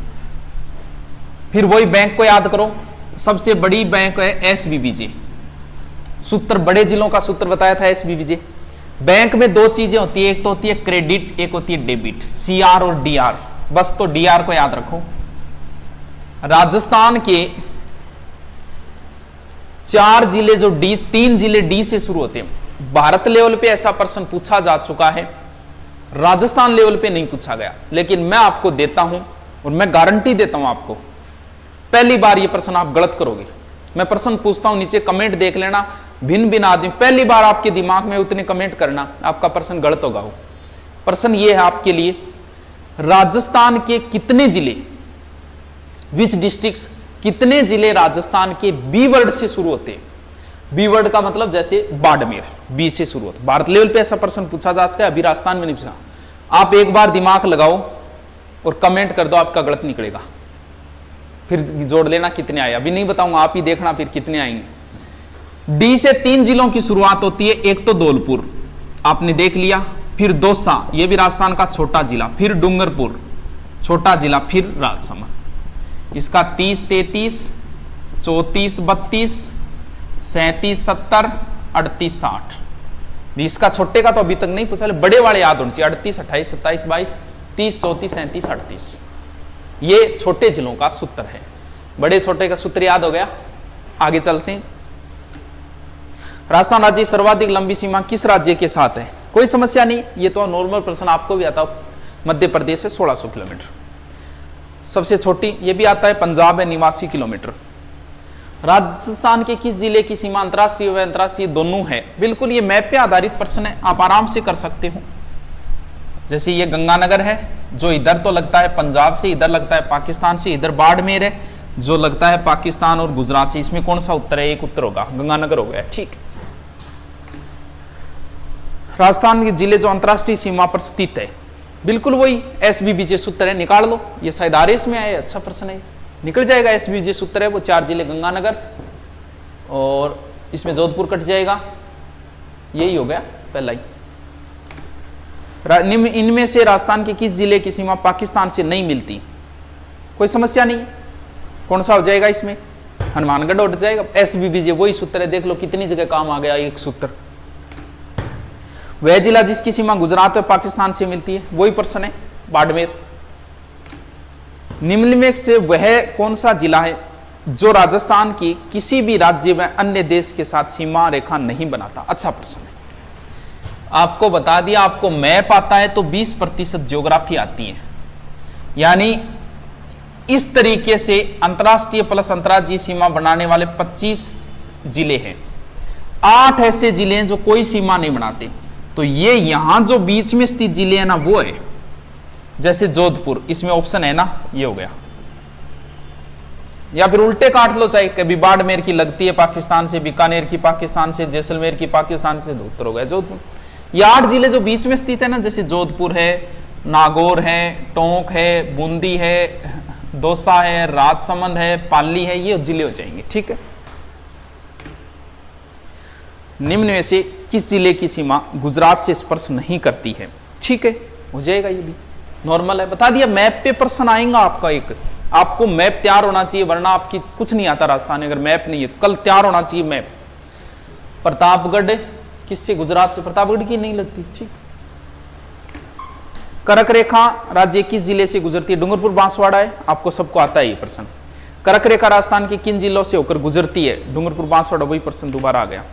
फिर वही बैंक को याद करो, सबसे बड़ी बैंक है एसबीबीजे। सूत्र बड़े जिलों का सूत्र बताया था एसबीबीजे। बैंक में दो चीजें होती है, एक तो होती है क्रेडिट, एक होती है डेबिट, सीआर और डीआर। बस तो डीआर को याद रखो। राजस्थान के 4 जिले जो डी, 3 जिले डी से शुरू होते हैं। भारत लेवल पे ऐसा प्रश्न पूछा जा चुका है, राजस्थान लेवल पे नहीं पूछा गया, लेकिन मैं आपको देता हूं और मैं गारंटी देता हूं आपको, पहली बार ये प्रश्न आप गलत करोगे। मैं प्रश्न पूछता हूं, नीचे कमेंट देख लेना, भिन्न भिन्न आदमी, पहली बार आपके दिमाग में उतने कमेंट करना, आपका प्रश्न गलत होगा। हो प्रश्न ये है आपके लिए, राजस्थान के कितने जिले, विच डिस्ट्रिक्ट्स, कितने जिले राजस्थान के बी वर्ड से शुरू होते हैं? बी वर्ड का मतलब जैसे बाड़मेर, बी से शुरू होता है। भारत लेवल पे ऐसा प्रश्न पूछा जा चुका है, अभी राजस्थान में नहीं पूछा। आप एक बार दिमाग लगाओ और कमेंट कर दो, आपका गलत निकलेगा, फिर जोड़ लेना कितने आए। अभी नहीं बताऊंगा, आप ही देखना फिर कितने आएंगे। डी से 3 जिलों की शुरुआत होती है, एक तो धौलपुर आपने देख लिया, फिर दौसा, ये भी राजस्थान का छोटा जिला, फिर डूंगरपुर छोटा जिला, फिर राजसमंद। इसका 30, 33, 34, 32, 37, 70, 38, 60। इसका छोटे का तो अभी तक नहीं पूछा, बड़े वाले याद होने चाहिए। 38, 28, 27, 22, 30, 34, 37, 38, ये छोटे जिलों का सूत्र है। बड़े छोटे का सूत्र याद हो गया, आगे चलते हैं। राजस्थान राज्य की सर्वाधिक लंबी सीमा किस राज्य के साथ है? कोई समस्या नहीं, ये तो नॉर्मल प्रश्न आपको भी आता, मध्य प्रदेश है 1600 किलोमीटर। सबसे छोटी ये भी आता है, पंजाब है 89 किलोमीटर। राजस्थान के किस जिले की सीमा अंतरराष्ट्रीय व अंतरराष्ट्रीय दोनों है? बिल्कुल ये मैप पे आधारित प्रश्न है, आप आराम से कर सकते हो। जैसे ये गंगानगर है, जो इधर तो लगता है पंजाब से, इधर लगता है पाकिस्तान से, इधर बाड़मेर है जो लगता है पाकिस्तान और गुजरात से। इसमें कौन सा उत्तर है? एक उत्तर होगा, गंगानगर हो गया, ठीक। राजस्थान के जिले जो अंतरराष्ट्रीय सीमा पर स्थित है, बिल्कुल वही एसबीबीजे सूत्र है, निकाल लो। ये शायद आरएस में आए, अच्छा प्रश्न है, निकल जाएगा। एसबीबीजे सूत्र है वो 4 जिले, गंगानगर और इसमें जोधपुर कट जाएगा, यही हो गया पहला ही। इनमें से राजस्थान के किस जिले की सीमा पाकिस्तान से नहीं मिलती? कोई समस्या नहीं, कौन सा हो जाएगा इसमें? हनुमानगढ़ उठ जाएगा। एसबीबीजे वही सूत्र है, देख लो कितनी जगह काम आ गया एक सूत्र। वह जिला जिसकी सीमा गुजरात और पाकिस्तान से मिलती है, वही प्रश्न है, बाड़मेर। निम्न में से वह कौन सा जिला है जो राजस्थान की किसी भी राज्य में अन्य देश के साथ सीमा रेखा नहीं बनाता? अच्छा प्रश्न है, आपको बता दिया। आपको मैप आता है तो 20% ज्योग्राफी आती है, यानी इस तरीके से अंतरराष्ट्रीय प्लस अंतर्राज्यीय सीमा बनाने वाले 25 जिले हैं। 8 ऐसे जिले हैं जो कोई सीमा नहीं बनाते, तो ये यहां जो बीच में स्थित जिले हैं ना, वो है जैसे जोधपुर, इसमें ऑप्शन है ना, ये हो गया। या फिर उल्टे काट लो, चाहे कभी बाड़मेर की लगती है पाकिस्तान से, बीकानेर की पाकिस्तान से, जैसलमेर की पाकिस्तान से, तो उत्तर हो गया जोधपुर। ये 8 जिले जो बीच में स्थित है ना, जैसे जोधपुर है, नागौर है, टोंक है, बूंदी है, दौसा है, राजसमंद है, पाली है, ये जिले हो जाएंगे, ठीक है। निम्न में से किस जिले की सीमा गुजरात से स्पर्श नहीं करती है? ठीक है, हो जाएगा, ये भी नॉर्मल है, बता दिया। मैप पे प्रश्न आएगा आपका एक, आपको मैप तैयार होना चाहिए, वरना आपकी कुछ नहीं आता राजस्थान में अगर मैप नहीं है। कल तैयार होना चाहिए मैप। प्रतापगढ़ किससे? गुजरात से, प्रतापगढ़ की नहीं लगती, ठीक। कर्क रेखा राज्य किस जिले से गुजरती है? डूंगरपुर बांसवाड़ा है, आपको सबको आता है ये प्रश्न। कर्क रेखा राजस्थान के किन जिलों से होकर गुजरती है? डूंगरपुर बांसवाड़ा, वही प्रश्न दोबारा आ गया।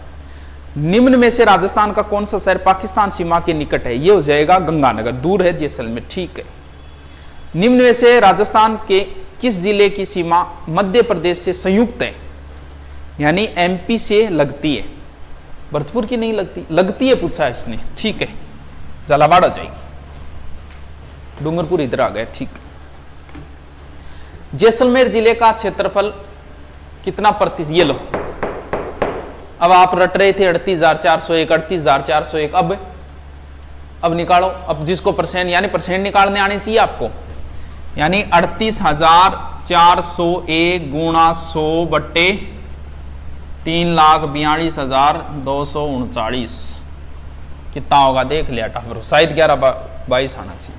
निम्न में से राजस्थान का कौन सा शहर पाकिस्तान सीमा के निकट है? ये हो जाएगा गंगानगर, दूर है जैसलमेर, ठीक है। निम्न में से राजस्थान के किस जिले की सीमा मध्य प्रदेश से संयुक्त है, यानी एमपी से लगती है? भरतपुर की नहीं लगती, लगती है पूछा है इसने, ठीक है, झालावाड़ हो जाएगी। डूंगरपुर इधर आ गया, ठीक। जैसलमेर जिले का क्षेत्रफल कितना प्रतिशत? ये लो, अब आप रट रहे थे 38,401, 38,401, अब अब निकालो, अब जिसको परसेंट यानी परसेंट निकालने आने चाहिए आपको, यानी 38,401 गुणा 100 बट्टे 3,42,239 कितना होगा देख लिया टाफर, शायद 11/22 आना चाहिए।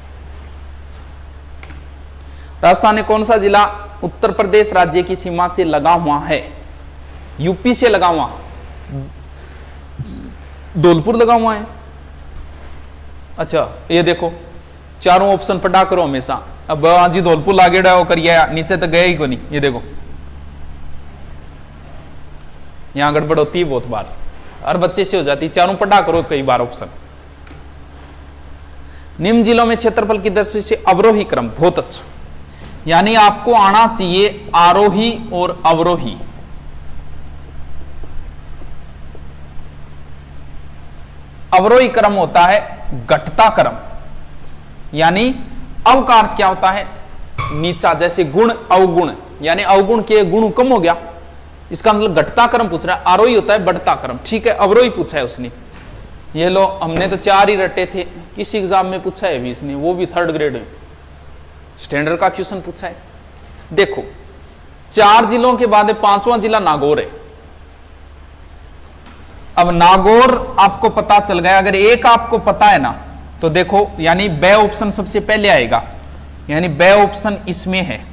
राजस्थान में कौन सा जिला उत्तर प्रदेश राज्य की सीमा से लगा हुआ है? यूपी से लगा हुआ, धौलपुर लगा हुआ है। अच्छा ये देखो चारों ऑप्शन पढ़ा करो हमेशा। अब आज ही धौलपुर लागेड़ा हो करिए, नीचे तो गया ही को नहीं। ये देखो यहां गड़बड़ होती है बहुत बार, हर बच्चे से हो जाती है। चारों पढ़ा करो कई बार ऑप्शन। निम्न जिलों में क्षेत्रफल की दृष्टि से अवरोही क्रम, बहुत अच्छा, यानी आपको आना चाहिए आरोही और अवरोही। अवरोही क्रम होता है घटता क्रम, यानी अव का अर्थ क्या होता है? नीचा, जैसे गुण अवगुण, यानी अवगुण के गुण कम हो गया, इसका मतलब घटता क्रम पूछ रहा है। आरोही होता है बढ़ता क्रम, ठीक है। अवरोही पूछा है उसने। ये लो हमने तो 4 ही रटे थे, किसी एग्जाम में पूछा है भी इसने, वो भी 3rd ग्रेड में स्टैंडर्ड का क्वेश्चन पूछा है। देखो 4 जिलों के बाद 5वां जिला नागौर है। अब नागौर आपको पता चल गया, अगर एक आपको पता है ना तो देखो, यानी बे ऑप्शन सबसे पहले आएगा, यानी बे ऑप्शन इसमें है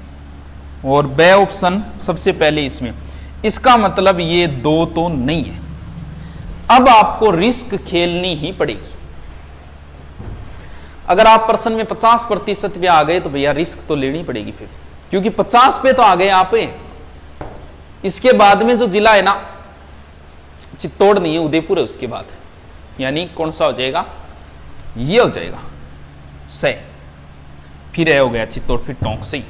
और बे ऑप्शन सबसे पहले इसमें, इसका मतलब ये 2 तो नहीं है। अब आपको रिस्क खेलनी ही पड़ेगी। अगर आप प्रश्न में 50% पे आ गए तो भैया रिस्क तो लेनी पड़ेगी फिर, क्योंकि 50 पे तो आ गए आप। इसके बाद में जो जिला है ना, चित्तौड़ नहीं है, उदयपुर है उसके बाद, यानी कौन सा हो जाएगा? ये हो जाएगा से, फिर हो गया चित्तौड़, फिर टोंक से।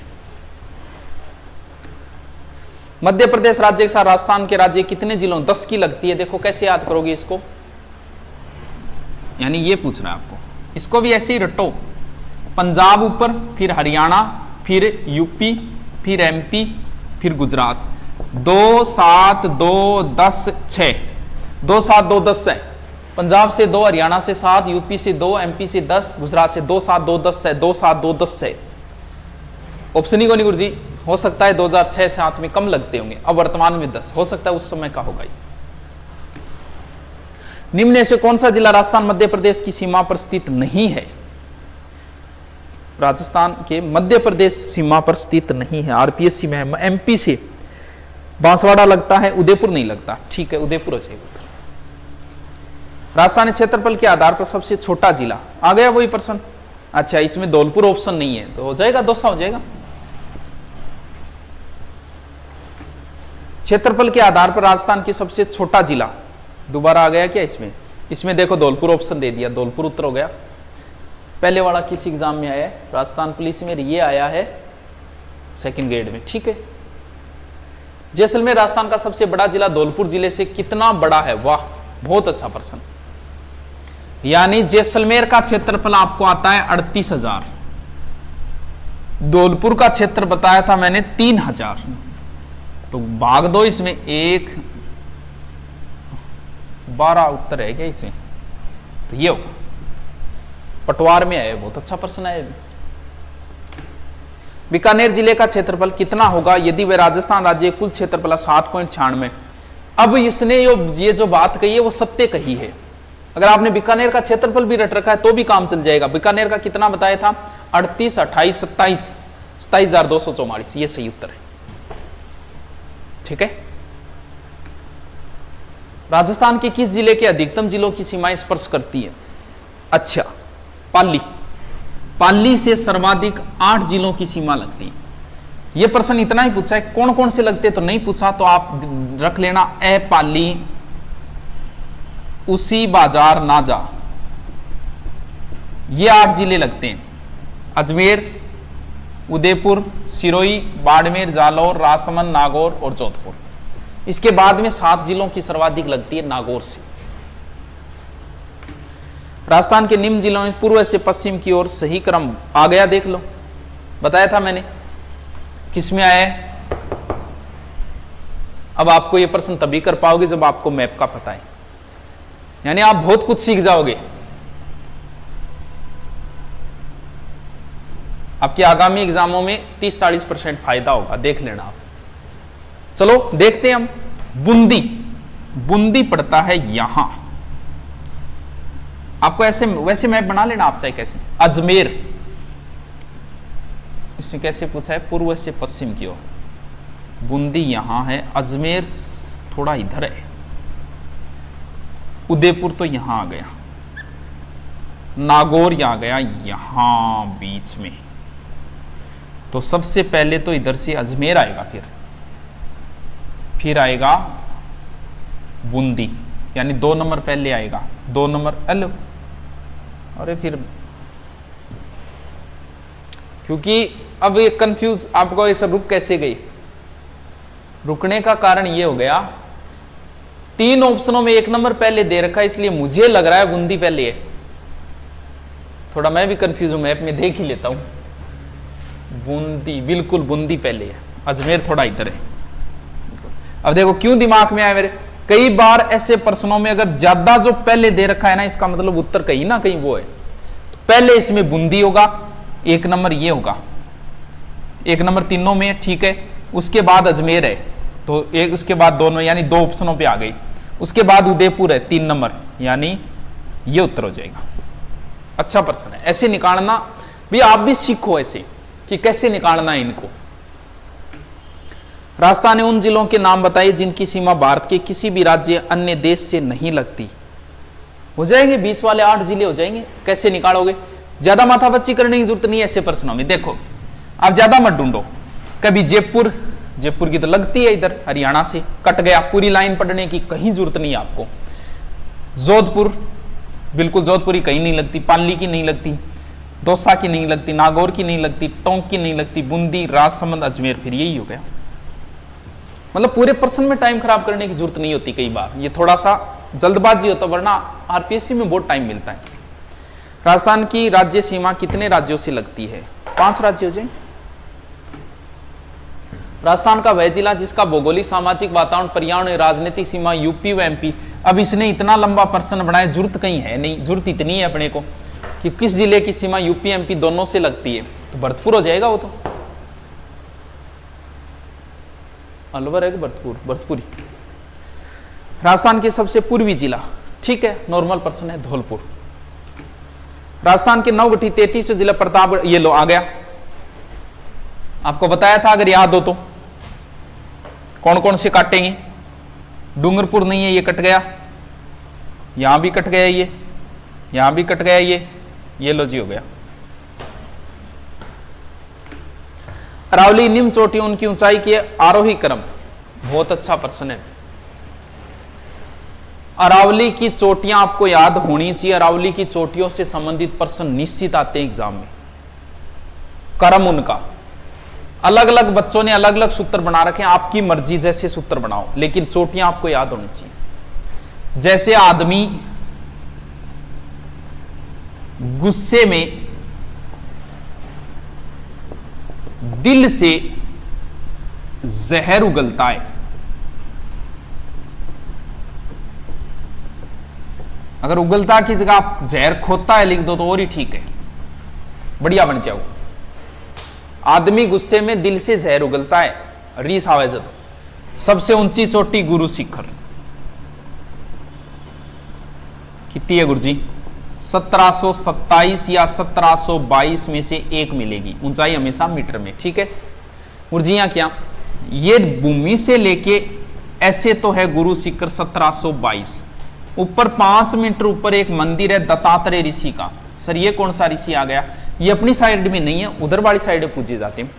मध्य प्रदेश राज्य के साथ राजस्थान के राज्य कितने जिलों? 10 की लगती है। देखो कैसे याद करोगे इसको, यानी ये पूछ रहा है आपको, इसको भी ऐसे ही रटो। पंजाब ऊपर, फिर हरियाणा, फिर यूपी, फिर एमपी, फिर गुजरात। 2, 7, 2, 10, 6, 2, 7, 2, 10 है। पंजाब से 2, हरियाणा से 7, यूपी से 2, एमपी से 10, गुजरात से 2, 7, 2, 10 है। 2, 7, 2, 10 है। ऑप्शन ही को नहीं गुरु जी, हो सकता है 2006-7 में कम लगते होंगे, अब वर्तमान में 10 हो सकता है, उस समय का होगा। निम्न में से कौन सा जिला राजस्थान मध्य प्रदेश की सीमा पर स्थित नहीं है? राजस्थान के मध्य प्रदेश सीमा पर स्थित नहीं है, आरपीएससी में है। एमपी से बांसवाड़ा लगता है, उदयपुर नहीं लगता, ठीक है, उदयपुर हो जाएगा। राजस्थानी क्षेत्रफल के आधार पर सबसे छोटा जिला, आ गया वही प्रश्न। अच्छा इसमें धौलपुर ऑप्शन नहीं है तो हो जाएगा, दौसा हो जाएगा। क्षेत्रफल के आधार पर राजस्थान की सबसे छोटा जिला, दोबारा आ गया क्या इसमें? इसमें देखो धौलपुर ऑप्शन दे दिया, धौलपुर उत्तर हो गया। पहले वाला किस एग्जाम में आया है? राजस्थान पुलिस में ये आया है 2nd ग्रेड में, ठीक है। जैसलमेर राजस्थान का सबसे बड़ा जिला धौलपुर जिले से कितना बड़ा है? वाह बहुत अच्छा प्रश्न। यानी जैसलमेर का क्षेत्रफल आपको आता है 38,000, धौलपुर का क्षेत्र बताया था मैंने 3,000, तो भाग दो इसमें, 1, 12 उत्तर है क्या इसमें? तो ये होगा, पटवार में है, बहुत अच्छा प्रश्न है। बीकानेर जिले का क्षेत्रफल कितना होगा यदि वह राजस्थान राज्य कुल क्षेत्रफल 7.96? अब इसने ये जो बात कही है वो सत्य कही है। अगर आपने बीकानेर का क्षेत्रफल भी रट रखा है तो भी काम चल जाएगा। बीकानेर का कितना बताया था? 38, 28, 27, 27,244, ये सही उत्तर है, ठीक है। राजस्थान के किस जिले के अधिकतम जिलों की सीमाएं स्पर्श करती है? अच्छा पाली, पाली से सर्वाधिक 8 जिलों की सीमा लगती है। यह प्रश्न इतना ही पूछा है, कौन कौन से लगते तो नहीं पूछा, तो आप रख लेना ए पाली, उसी बाजार ना जा, ये 8 जिले लगते हैं। अजमेर, उदयपुर, सिरोही, बाड़मेर, जालौर, राजसमंद, नागौर और जोधपुर। इसके बाद में 7 जिलों की सर्वाधिक लगती है नागौर से। राजस्थान के निम्न जिलों में पूर्व से पश्चिम की ओर सही क्रम आ गया, देख लो, बताया था मैंने किसमें आया है। अब आपको यह प्रश्न तभी कर पाओगे जब आपको मैप का पता है, यानी आप बहुत कुछ सीख जाओगे। आपके आगामी एग्जामों में 30-40% फायदा होगा, देख लेना आप। चलो देखते हैं हम। बूंदी, बूंदी पड़ता है यहां, आपको ऐसे वैसे मैप बना लेना आप चाहे कैसे। अजमेर, इसने कैसे पूछा है, पूर्व से पश्चिम की ओर। बूंदी यहां है, अजमेर थोड़ा इधर है, उदयपुर तो यहां आ गया, नागौर यहां गया, यहां बीच में। तो सबसे पहले तो इधर से अजमेर आएगा, फिर आएगा बूंदी, यानी 2 नंबर पहले आएगा, 2 नंबर हेलो, अरे फिर क्योंकि अब ये कंफ्यूज आपको ऐसा रुक कैसे गई, रुकने का कारण ये हो गया 3 ऑप्शनों में 1 नंबर पहले दे रखा है, इसलिए मुझे लग रहा है बूंदी पहले है। थोड़ा मैं भी कंफ्यूज हूं, मैप में देख ही लेता हूं। बूंदी, बिल्कुल बूंदी पहले है, अजमेर थोड़ा इधर है। अब देखो क्यों दिमाग में आया मेरे, कई बार ऐसे प्रश्नों में अगर ज्यादा जो पहले दे रखा है ना, इसका मतलब उत्तर कहीं ना कहीं वो है। तो पहले इसमें बूंदी होगा, 1 नंबर ये होगा, 1 नंबर तीनों में, ठीक है। उसके बाद अजमेर है, तो एक उसके बाद दोनों, यानी 2 ऑप्शनों पे आ गई। उसके बाद उदयपुर है 3 नंबर, यानी ये उत्तर हो जाएगा। अच्छा प्रश्न है, ऐसे निकालना भी, आप भी सीखो ऐसे कि कैसे निकालना है इनको। राजस्थान ने उन जिलों के नाम बताइए जिनकी सीमा भारत के किसी भी राज्य अन्य देश से नहीं लगती। हो जाएंगे, बीच वाले 8 जिले हो जाएंगे। कैसे निकालोगे, ज्यादा माथापच्ची करने की जरूरत नहीं है ऐसे प्रश्नों में। देखो आप ज्यादा मत ढूंढो, कभी जयपुर, जयपुर की तो लगती है इधर हरियाणा से, कट गया, पूरी लाइन पढ़ने की कहीं जरूरत नहीं है आपको। जोधपुर, बिल्कुल जोधपुरी कहीं नहीं लगती, पाली की नहीं लगती, दौसा की नहीं लगती, नागौर की नहीं लगती, टोंक की नहीं लगती, बूंदी, राजसमंद, अजमेर, फिर यही हो गया। मतलब पूरे प्रश्न में टाइम खराब करने की जरूरत नहीं होती, कई बार ये थोड़ा सा जल्दबाजी होता, वरना आरपीएससी में बहुत टाइम मिलता है। राजस्थान की राज्य सीमा कितने राज्यों से लगती है, 5 राज्य हो जाए। राजस्थान का वह जिला जिसका भौगोलिक, सामाजिक, वातावरण, पर्यावरण, राजनीतिक सीमा यूपी व एमपी। अब इसने इतना लंबा प्रश्न बनाया, जरूरत कहीं है नहीं, जरूरत इतनी है अपने को कि किस जिले की सीमा यूपी एमपी दोनों से लगती है, तो भरतपुर हो जाएगा वो तो। अलवर है कि भरतपुर, भरतपुर। राजस्थान के सबसे पूर्वी जिला, ठीक है, नॉर्मल प्रश्न है, धौलपुर। राजस्थान के 9 गठी 33 जिला प्रतापगढ़, ये लो आ गया, आपको बताया था, अगर याद हो तो। कौन कौन से काटेंगे, डूंगरपुर नहीं है, ये कट गया, यहां भी कट गया, ये यहां भी कट गया, ये लो जी हो गया। अरावली निम्न चोटियों उनकी ऊंचाई की आरोही क्रम, बहुत अच्छा प्रश्न है। अरावली की चोटियां आपको याद होनी चाहिए, अरावली की चोटियों से संबंधित प्रश्न निश्चित आते हैं एग्जाम में। क्रम उनका अलग अलग, बच्चों ने अलग अलग सूत्र बना रखे हैं, आपकी मर्जी जैसे सूत्र बनाओ, लेकिन चोटियां आपको याद होनी चाहिए। जैसे आदमी गुस्से में दिल से जहर उगलता है, अगर उगलता की जगह आप जहर खोता है लिख दो तो और ही ठीक है, बढ़िया बन जाओ। आदमी गुस्से में दिल से जहर उगलता है, रीस आवे तो। सबसे ऊंची चोटी गुरु शिखर कितनी है गुरुजी, 1727 या 1722 में से एक मिलेगी, ऊंचाई हमेशा मीटर में, ठीक है। गुरुजियां क्या, ये भूमि से लेके ऐसे तो है गुरु शिखर 1722, ऊपर 5 मीटर ऊपर एक मंदिर है दत्तात्रेय ऋषि का। सर ये कौन सा ऋषि आ गया, ये अपनी साइड में नहीं है, उधर वाली साइड में पूजे जाते हैं।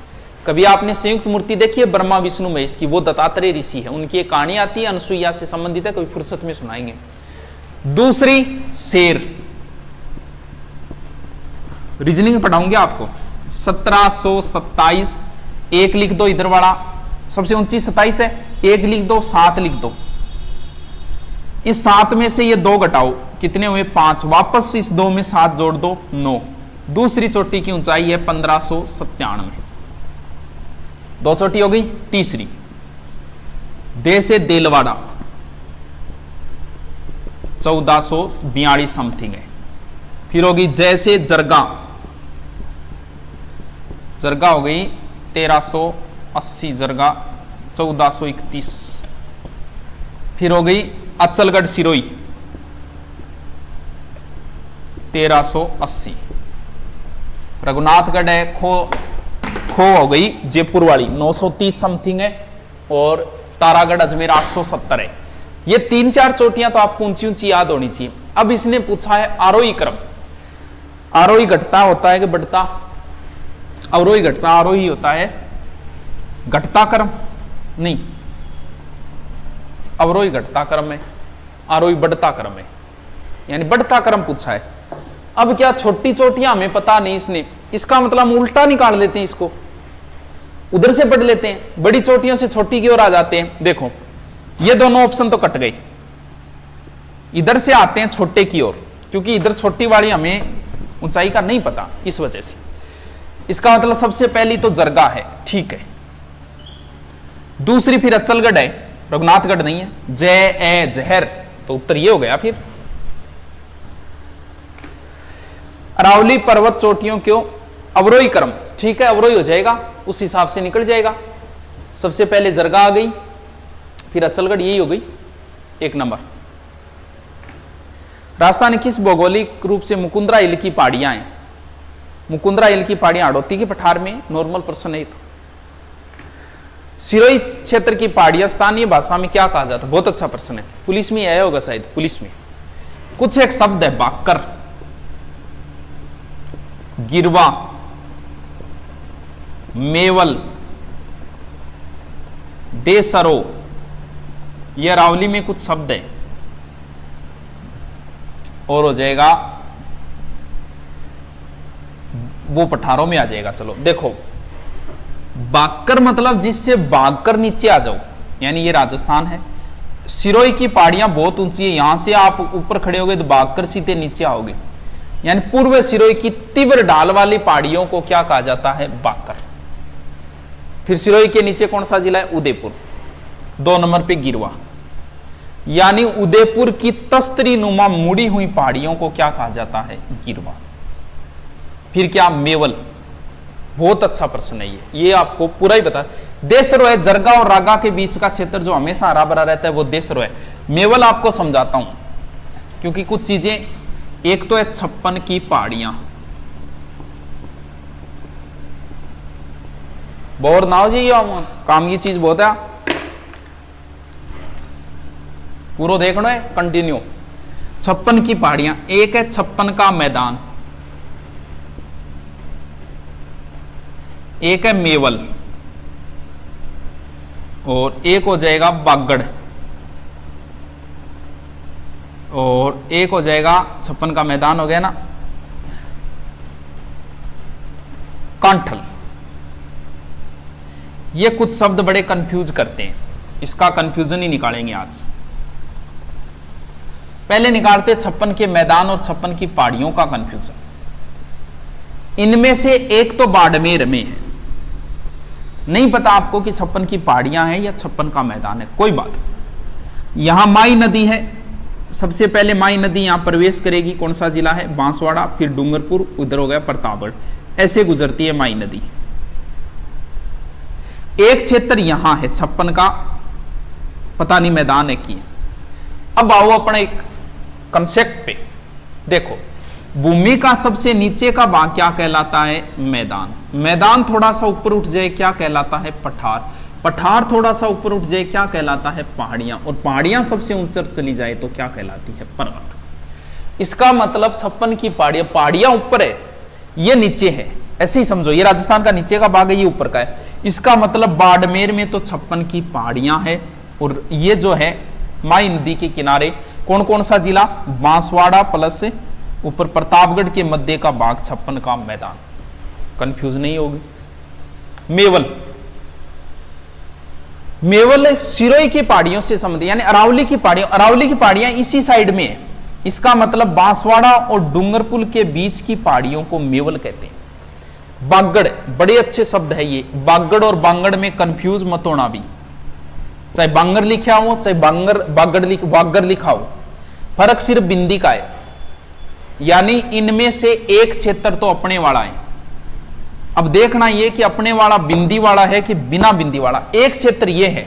कभी आपने संयुक्त मूर्ति देखी है ब्रह्मा विष्णु महेश की, वो दत्तात्रेय ऋषि है, उनकी एक कहानी आती है, अनसुईया से संबंधित है, कभी फुर्सत में सुनाएंगे। दूसरी शेर, रीजनिंग पढ़ाऊंगे आपको। 1727, एक लिख दो इधर वाला, सबसे ऊंची 27 है, एक लिख दो, 7 लिख दो। इस 7 में से ये 2 घटाओ, कितने हुए 5, वापस इस 2 में 7 जोड़ दो 9। दूसरी चोटी की ऊंचाई है 1597, 2 चोटी हो गई। तीसरी दे से देलवाड़ा 1442 समथिंग है। फिर होगी जय से जरगा जरगा हो गई 1380, जरगा 1431। फिर हो गई अचलगढ़ सिरोही 1380। रघुनाथगढ़ है, खो हो गई जयपुर वाली 930 समथिंग है, और तारागढ़ अजमेर 870 है। ये 3-4 चोटियां तो आपको ऊंची ऊंची याद होनी चाहिए। अब इसने पूछा है आरोही क्रम। आरोही घटता होता है कि बढ़ता? अवरोही घटता, आरोही होता है घटता क्रम, नहीं, अवरोही घटता क्रम है, आरोही बढ़ता क्रम है, यानी बढ़ता क्रम पूछा है। अब क्या छोटी चोटियां हमें पता नहीं इसने, इसका मतलब हम उल्टा निकाल लेते हैं, इसको उधर से पढ़ लेते हैं, बड़ी चोटियों से छोटी की ओर आ जाते हैं। देखो ये दोनों ऑप्शन तो कट गई, इधर से आते हैं छोटे की ओर, क्योंकि इधर छोटी वाली हमें ऊंचाई का नहीं पता, इस वजह से। इसका मतलब सबसे पहली तो जरगा है, ठीक है। दूसरी फिर अचलगढ़ है, रघुनाथगढ़ नहीं है। जय ए जहर, तो उत्तर ये हो गया। फिर अरावली पर्वत चोटियों क्यों? अवरोही क्रम, ठीक है, अवरोही हो जाएगा, उस हिसाब से निकल जाएगा। सबसे पहले जरगा आ गई, फिर अचलगढ़, यही हो गई 1 नंबर। राजस्थान में किस भौगोलिक रूप से मुकुंदरा हिल की पहाड़ियां हैं? मुकुंदरा हिल की पहाड़ियां हाड़ौती के पठार में, नॉर्मल प्रश्न है। तो सिरोही क्षेत्र की पहाड़ियां स्थानीय भाषा में क्या कहा जाता है? बहुत अच्छा प्रश्न है, पुलिस में आया होगा शायद, पुलिस में। कुछ एक शब्द है, बाकर, गिरवा, मेवल, देसरो, यह अरावली में कुछ शब्द है, और हो जाएगा वो पठारों में आ जाएगा। चलो देखो, बाकर मतलब जिससे भागकर नीचे आ जाओ, यानी ये राजस्थान है। सिरोही की पहाड़ियां बहुत ऊंची है, यहां से आप ऊपर खड़े होगे तो भागकर सीधे नीचे आओगे, यानी पूर्व सिरोही की तीव्र ढाल वाली पहाड़ियों को क्या कहा जाता है? बाकर। फिर सिरोही के नीचे कौन सा जिला है? उदयपुर। 2 नंबर पे गिरवा, यानी उदयपुर की तस्तरी नुमा मुड़ी हुई पहाड़ियों को क्या कहा जाता है? गिरवा। फिर क्या? मेवल। बहुत अच्छा प्रश्न है ये आपको पूरा ही बता। देसरो है, जरगा और रागा के बीच का क्षेत्र जो हमेशा हरा भरा रहता है, वो देसरो है। मेवल आपको समझाता हूं, क्योंकि कुछ चीजें, एक तो है 56 की पहाड़ियां, बोर ना हो जाइए, काम की चीज बहुत है, पूरा देखना है कंटिन्यू। 56 की पहाड़ियां, एक है 56 का मैदान, एक है मेवल, और एक हो जाएगा बागड़, और एक हो जाएगा 56 का मैदान हो गया ना, कांठल। ये कुछ शब्द बड़े कंफ्यूज करते हैं, इसका कंफ्यूजन ही निकालेंगे आज। पहले निकालते 56 के मैदान और 56 की पहाड़ियों का कंफ्यूजन। इनमें से एक तो बाड़मेर में है, नहीं पता आपको कि 56 की पहाड़ियां हैं या 56 का मैदान है, कोई बात। यहां माई नदी है, सबसे पहले माई नदी यहां प्रवेश करेगी, कौन सा जिला है? बांसवाड़ा, फिर डूंगरपुर, उधर हो गया प्रतापगढ़, ऐसे गुजरती है माई नदी। एक क्षेत्र यहां है 56 का, पता नहीं मैदान है कि। अब आओ अपने एक कंसेप्ट पे, देखो भूमि का सबसे नीचे का भाग क्या कहलाता है? मैदान। मैदान थोड़ा सा ऊपर उठ जाए क्या कहलाता है? पठार। पठार थोड़ा सा ऊपर उठ जाए क्या कहलाता है? पहाड़ियां। और पहाड़ियां सबसे ऊंचा चली जाए तो क्या कहलाती है? पर्वत। इसका मतलब 56 की पहाड़ियां, पहाड़ियां ऊपर है, ये नीचे है, ऐसे ही समझो। ये राजस्थान का नीचे का भाग है, ये ऊपर का है। इसका मतलब बाड़मेर में तो 56 की पहाड़ियां है, और ये जो है माई नदी के किनारे कौन कौन सा जिला? बांसवाड़ा प्लस ऊपर प्रतापगढ़ के मध्य का भाग 56 का मैदान। कंफ्यूज नहीं होगी। मेवल, मेवल सिरोही की पहाड़ियों से संबंधित, यानी अरावली की पहाड़ियां, अरावली की पहाड़ियां इसी साइड में है। इसका मतलब बांसवाड़ा और डूंगरपुर के बीच की पहाड़ियों को मेवल कहते हैं। बागड़, बड़े अच्छे शब्द है ये। बागड़ और बांगड़ में कंफ्यूज मत होना भी, चाहे बांगर लिखा हो चाहे बागड़ लिखा हो, फर्क सिर्फ बिंदी का है। यानी इनमें से एक क्षेत्र तो अपने वाला है। अब देखना ये कि अपने वाला बिंदी वाला है कि बिना बिंदी वाला। एक क्षेत्र ये है,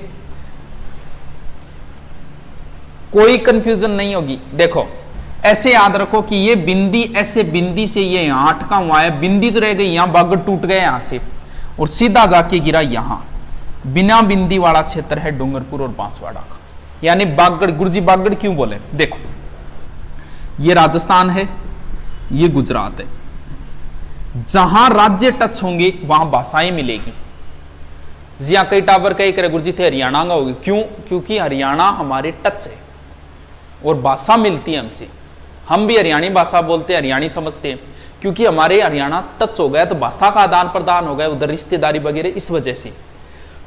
कोई कंफ्यूजन नहीं होगी। देखो ऐसे याद रखो कि ये बिंदी, ऐसे बिंदी से ये यहां अटका हुआ है, बिंदी तो रह गई यहां, बागड़ टूट गया यहां से और सीधा जाके गिरा यहां। बिना बिंदी वाला क्षेत्र है डूंगरपुर और बांसवाड़ा का, यानी बागड़। गुरुजी बागड़ क्यों बोले? देखो ये राजस्थान है, ये गुजरात है, जहां राज्य टच होंगे वहां भाषाएं मिलेगी। जिया कई टावर कई करे गुरुजी थे हरियाणा का होगी, क्यों? क्योंकि हरियाणा हमारे टच है और भाषा मिलती है हमसे, हम भी हरियाणी भाषा बोलते हैं, हरियाणी समझते हैं, क्योंकि हमारे हरियाणा टच हो गया तो भाषा का आदान प्रदान हो गया, उधर रिश्तेदारी वगैरह, इस वजह से।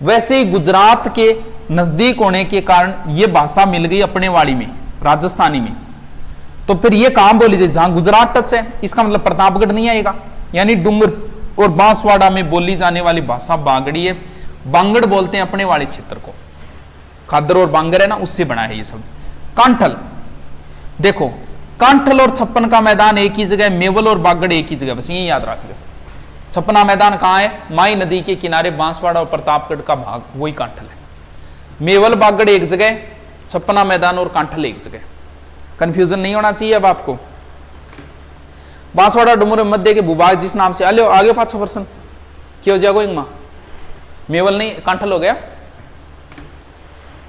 वैसे ही गुजरात के नजदीक होने के कारण ये भाषा मिल गई अपने वाड़ी में, राजस्थानी में। तो फिर ये कहां बोली जाए? जहां गुजरात टच है। इसका मतलब प्रतापगढ़ नहीं आएगा, यानी डूंगर और बांसवाड़ा में बोली जाने वाली भाषा बागड़ी है। बांगड़ बोलते हैं अपने वाले क्षेत्र को, खादर और बांगर है ना, उससे बना है ये शब्द। कांठल, देखो कांठल और छप्पन का मैदान एक ही जगह, मेवल और बागड़ एक ही जगह, बस ये याद रख लो। छप्पना मैदान कहां है? माई नदी के किनारे, बांसवाड़ा और प्रतापगढ़ का भाग वही कांठल है। मेवल बागड़ एक जगह, छप्पना मैदान और कांठल एक जगह। कंफ्यूजन नहीं होना चाहिए अब आपको। बांसवाड़ा डूंगर मध्य के भूभाग जिस नाम से आगे 500% क्यों जागो इंगमा मेवल नहीं कांठल हो गया।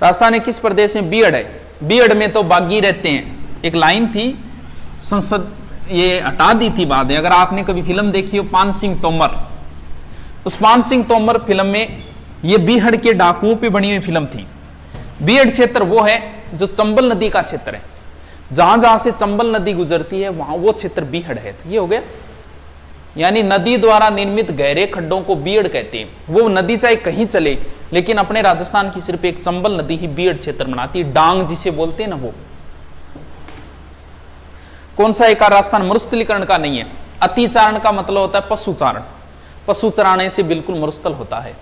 राजस्थान किस प्रदेश में? बीहड़ है। बीहड़ में तो बागी रहते हैं। एक लाइन थी, संसद ये हटा दी थी बाद में, अगर आपने कभी फिल्म देखी हो पान सिंह तोमर, उस पान सिंह तोमर फिल्म में ये बीहड़ के डाकुओं पे बनी हुई फिल्म थी। बीहड़ क्षेत्र वो है जो चंबल नदी का क्षेत्र है, जहां जहां से चंबल नदी गुजरती है वहां वो क्षेत्र बीहड़ है। तो ये हो गया, यानी नदी द्वारा निर्मित गहरे खड्डों को बीहड़ कहते हैं। वो नदी चाहे कहीं चले, लेकिन अपने राजस्थान की सिर्फ एक चंबल नदी ही बीहड़ क्षेत्र बनाती है। डांग जिसे बोलते हैं ना वो। कौन सा एक राजस्थान मरुस्थलीकरण का नहीं है। अतिचारण का मतलब होता है पशुचारण, पशु चराने से बिल्कुल मरुस्थल होता है।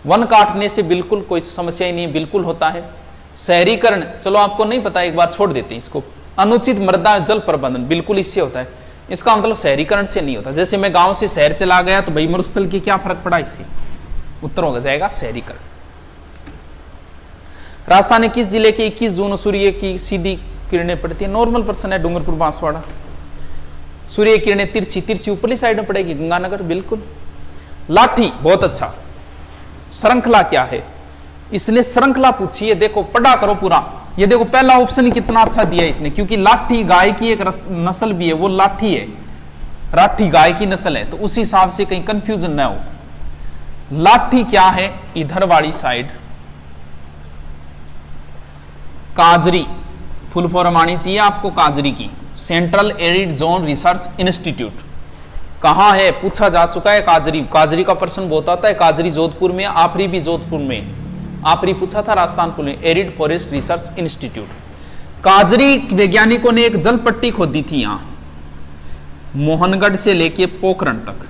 वन काटने से बिल्कुल कोई समस्या ही नहीं, बिल्कुल होता है। शहरीकरण चलो आपको नहीं पता, एक बार छोड़ देते हैं इसको। अनुचित मृदा जल प्रबंधन बिल्कुल इससे होता है, इसका मतलब शहरीकरण से नहीं होता। जैसे मैं गांव से शहर चला गया तो भाई मरुस्थल की क्या फर्क पड़ा इससे? उत्तर हो जाएगा शहरीकरण। राजस्थान किस जिले के 21 जून सूर्य की सीधी किरणें पड़ती है? नॉर्मल पर्सन है डूंगरपुर बांसवाड़ा। सूर्य किरणें तिरछी, तिरछी ऊपरली साइड में पड़ेगी, गंगानगर बिल्कुल। लाठी बहुत अच्छा। श्रृंखला क्या है? इसने श्रृंखला पूछी है, देखो पढ़ा करो पूरा। ये देखो पहला ऑप्शन ही कितना अच्छा दिया है इसने, क्योंकि लाठी गाय की एक नस्ल भी है, वो लाठी है, राठी गाय की नस्ल है, तो उस हिसाब से कहीं कंफ्यूजन ना हो। लाठी क्या है? इधर वाली साइड काजरी, फुल फॉर्म आनी चाहिए आपको काजरी की, central arid zone research institute. कहां है? पूछा जा चुका है काजरी। काजरी का प्रश्न बहुत आता है। काजरी जोधपुर में, आपरी भी जोधपुर में, आपरी पूछा था Rajasthan police, arid forest research institute. काजरी वैज्ञानिकों ने एक जल पट्टी खोदी थी यहां, मोहनगढ़ से लेके पोखरण तक,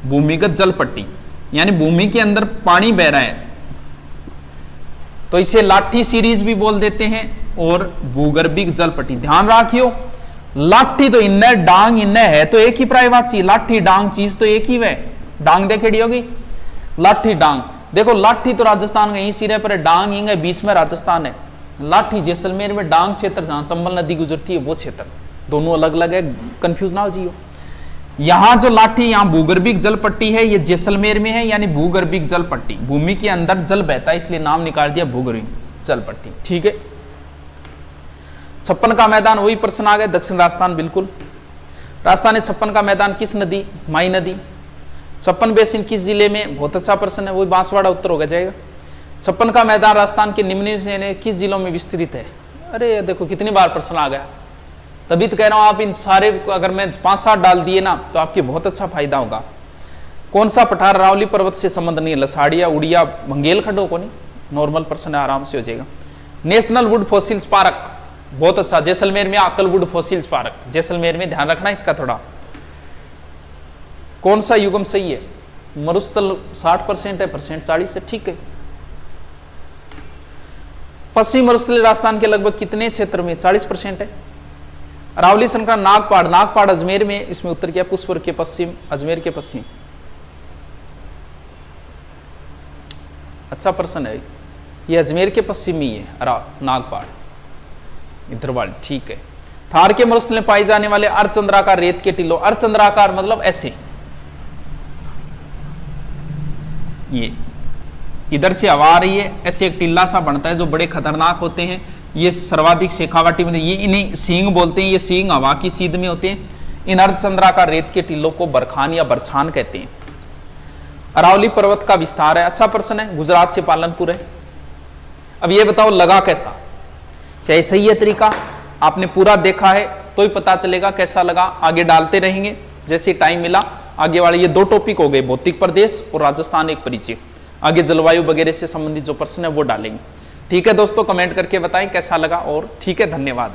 भूमिगत जल पट्टी, यानी भूमि के अंदर पानी बह रहा है, तो इसे लाठी सीरीज भी बोल देते हैं, और भूगर्भिक जल पट्टी। ध्यान रखियो, लाठी तो इन्ने, डांग इन्ने है तो एक ही प्रायवाची चीज, लाठी डांग चीज तो एक ही वह। डांग देखेड़ी होगी, लाठी डांग। देखो लाठी तो राजस्थान का यही सिरे पर है, डांग हिंग है, बीच में राजस्थान है। लाठी जैसलमेर में, डांग क्षेत्र जहां चंबल नदी गुजरती है वो क्षेत्र, दोनों अलग अलग है, कंफ्यूज ना हो जियो। यहां जो लाठी, यहां भूगर्भिक जल पट्टी है, ये जैसलमेर में है, यानी भूगर्भिक जल पट्टी, भूमि के अंदर जल बहता है इसलिए नाम निकाल दिया भूगर्भिक जल पट्टी। ठीक है। छप्पन का मैदान, वही प्रश्न आ गया, दक्षिण राजस्थान बिल्कुल। राजस्थान में छप्पन का मैदान किस नदी? माई नदी। छप्पन बेसिन किस जिले में? बहुत अच्छा प्रश्न है, वही बांसवाड़ा उत्तर हो जाएगा। छप्पन का मैदान राजस्थान के निम्न से किस जिलों में विस्तृत है? अरे देखो कितनी बार प्रश्न आ गया, तभी तो कह रहा हूं आप इन सारे अगर मैं 5-7 डाल दिए ना तो आपके बहुत अच्छा फायदा होगा। कौन सा पठार अरावली पर्वत से संबंध नहीं है? लसाड़िया, उड़िया, बुंदेलखंड को नहीं, नॉर्मल प्रश्न है, आराम से हो जाएगा। नेशनल वुड फॉसिल्स पार्क, बहुत अच्छा, जैसलमेर में आकल वुड फॉसिल्स पार्क, जैसलमेर में, ध्यान रखना इसका थोड़ा। कौन सा युगम सही है? मरुस्थल 60% है, परसेंट 40 है, ठीक है। पश्चिमी मरुस्थलीय राजस्थान के लगभग कितने क्षेत्र में? 40% है। अरावली संक्रांत नागपाड़, नागपाड़ अजमेर में, इसमें उत्तर क्या, पुष्पर के पश्चिम, अजमेर के पश्चिम। अच्छा प्रश्न है, ये अजमेर के पश्चिम ही है नागपाड़, इधर वाली, ठीक है। थार के मरुस्थल में पाई जाने वाले अर्धचंद्राकार रेत के टीलों, अर्धचंद्राकार मतलब ऐसे, ये इधर से हवा आ रही है, ऐसे एक टिल्ला सा बनता है जो बड़े खतरनाक होते हैं। ये सर्वाधिक शेखावाटी में, ये इन्हें सींग बोलते हैं, ये सींग हवा की सीध में होते हैं। इन अर्धचंद्राकार रेत के टिल्लों को बरखान या बरछान कहते हैं। अरावली पर्वत का विस्तार है, अच्छा प्रश्न है, गुजरात से पालनपुर है। अब ये बताओ लगा कैसा, क्या सही है तरीका? आपने पूरा देखा है तो ही पता चलेगा कैसा लगा। आगे डालते रहेंगे जैसे टाइम मिला। आगे वाले ये 2 टॉपिक हो गए, भौतिक प्रदेश और राजस्थान एक परिचय। आगे जलवायु वगैरह से संबंधित जो प्रश्न है वो डालेंगे। ठीक है दोस्तों, कमेंट करके बताएं कैसा लगा, और ठीक है, धन्यवाद।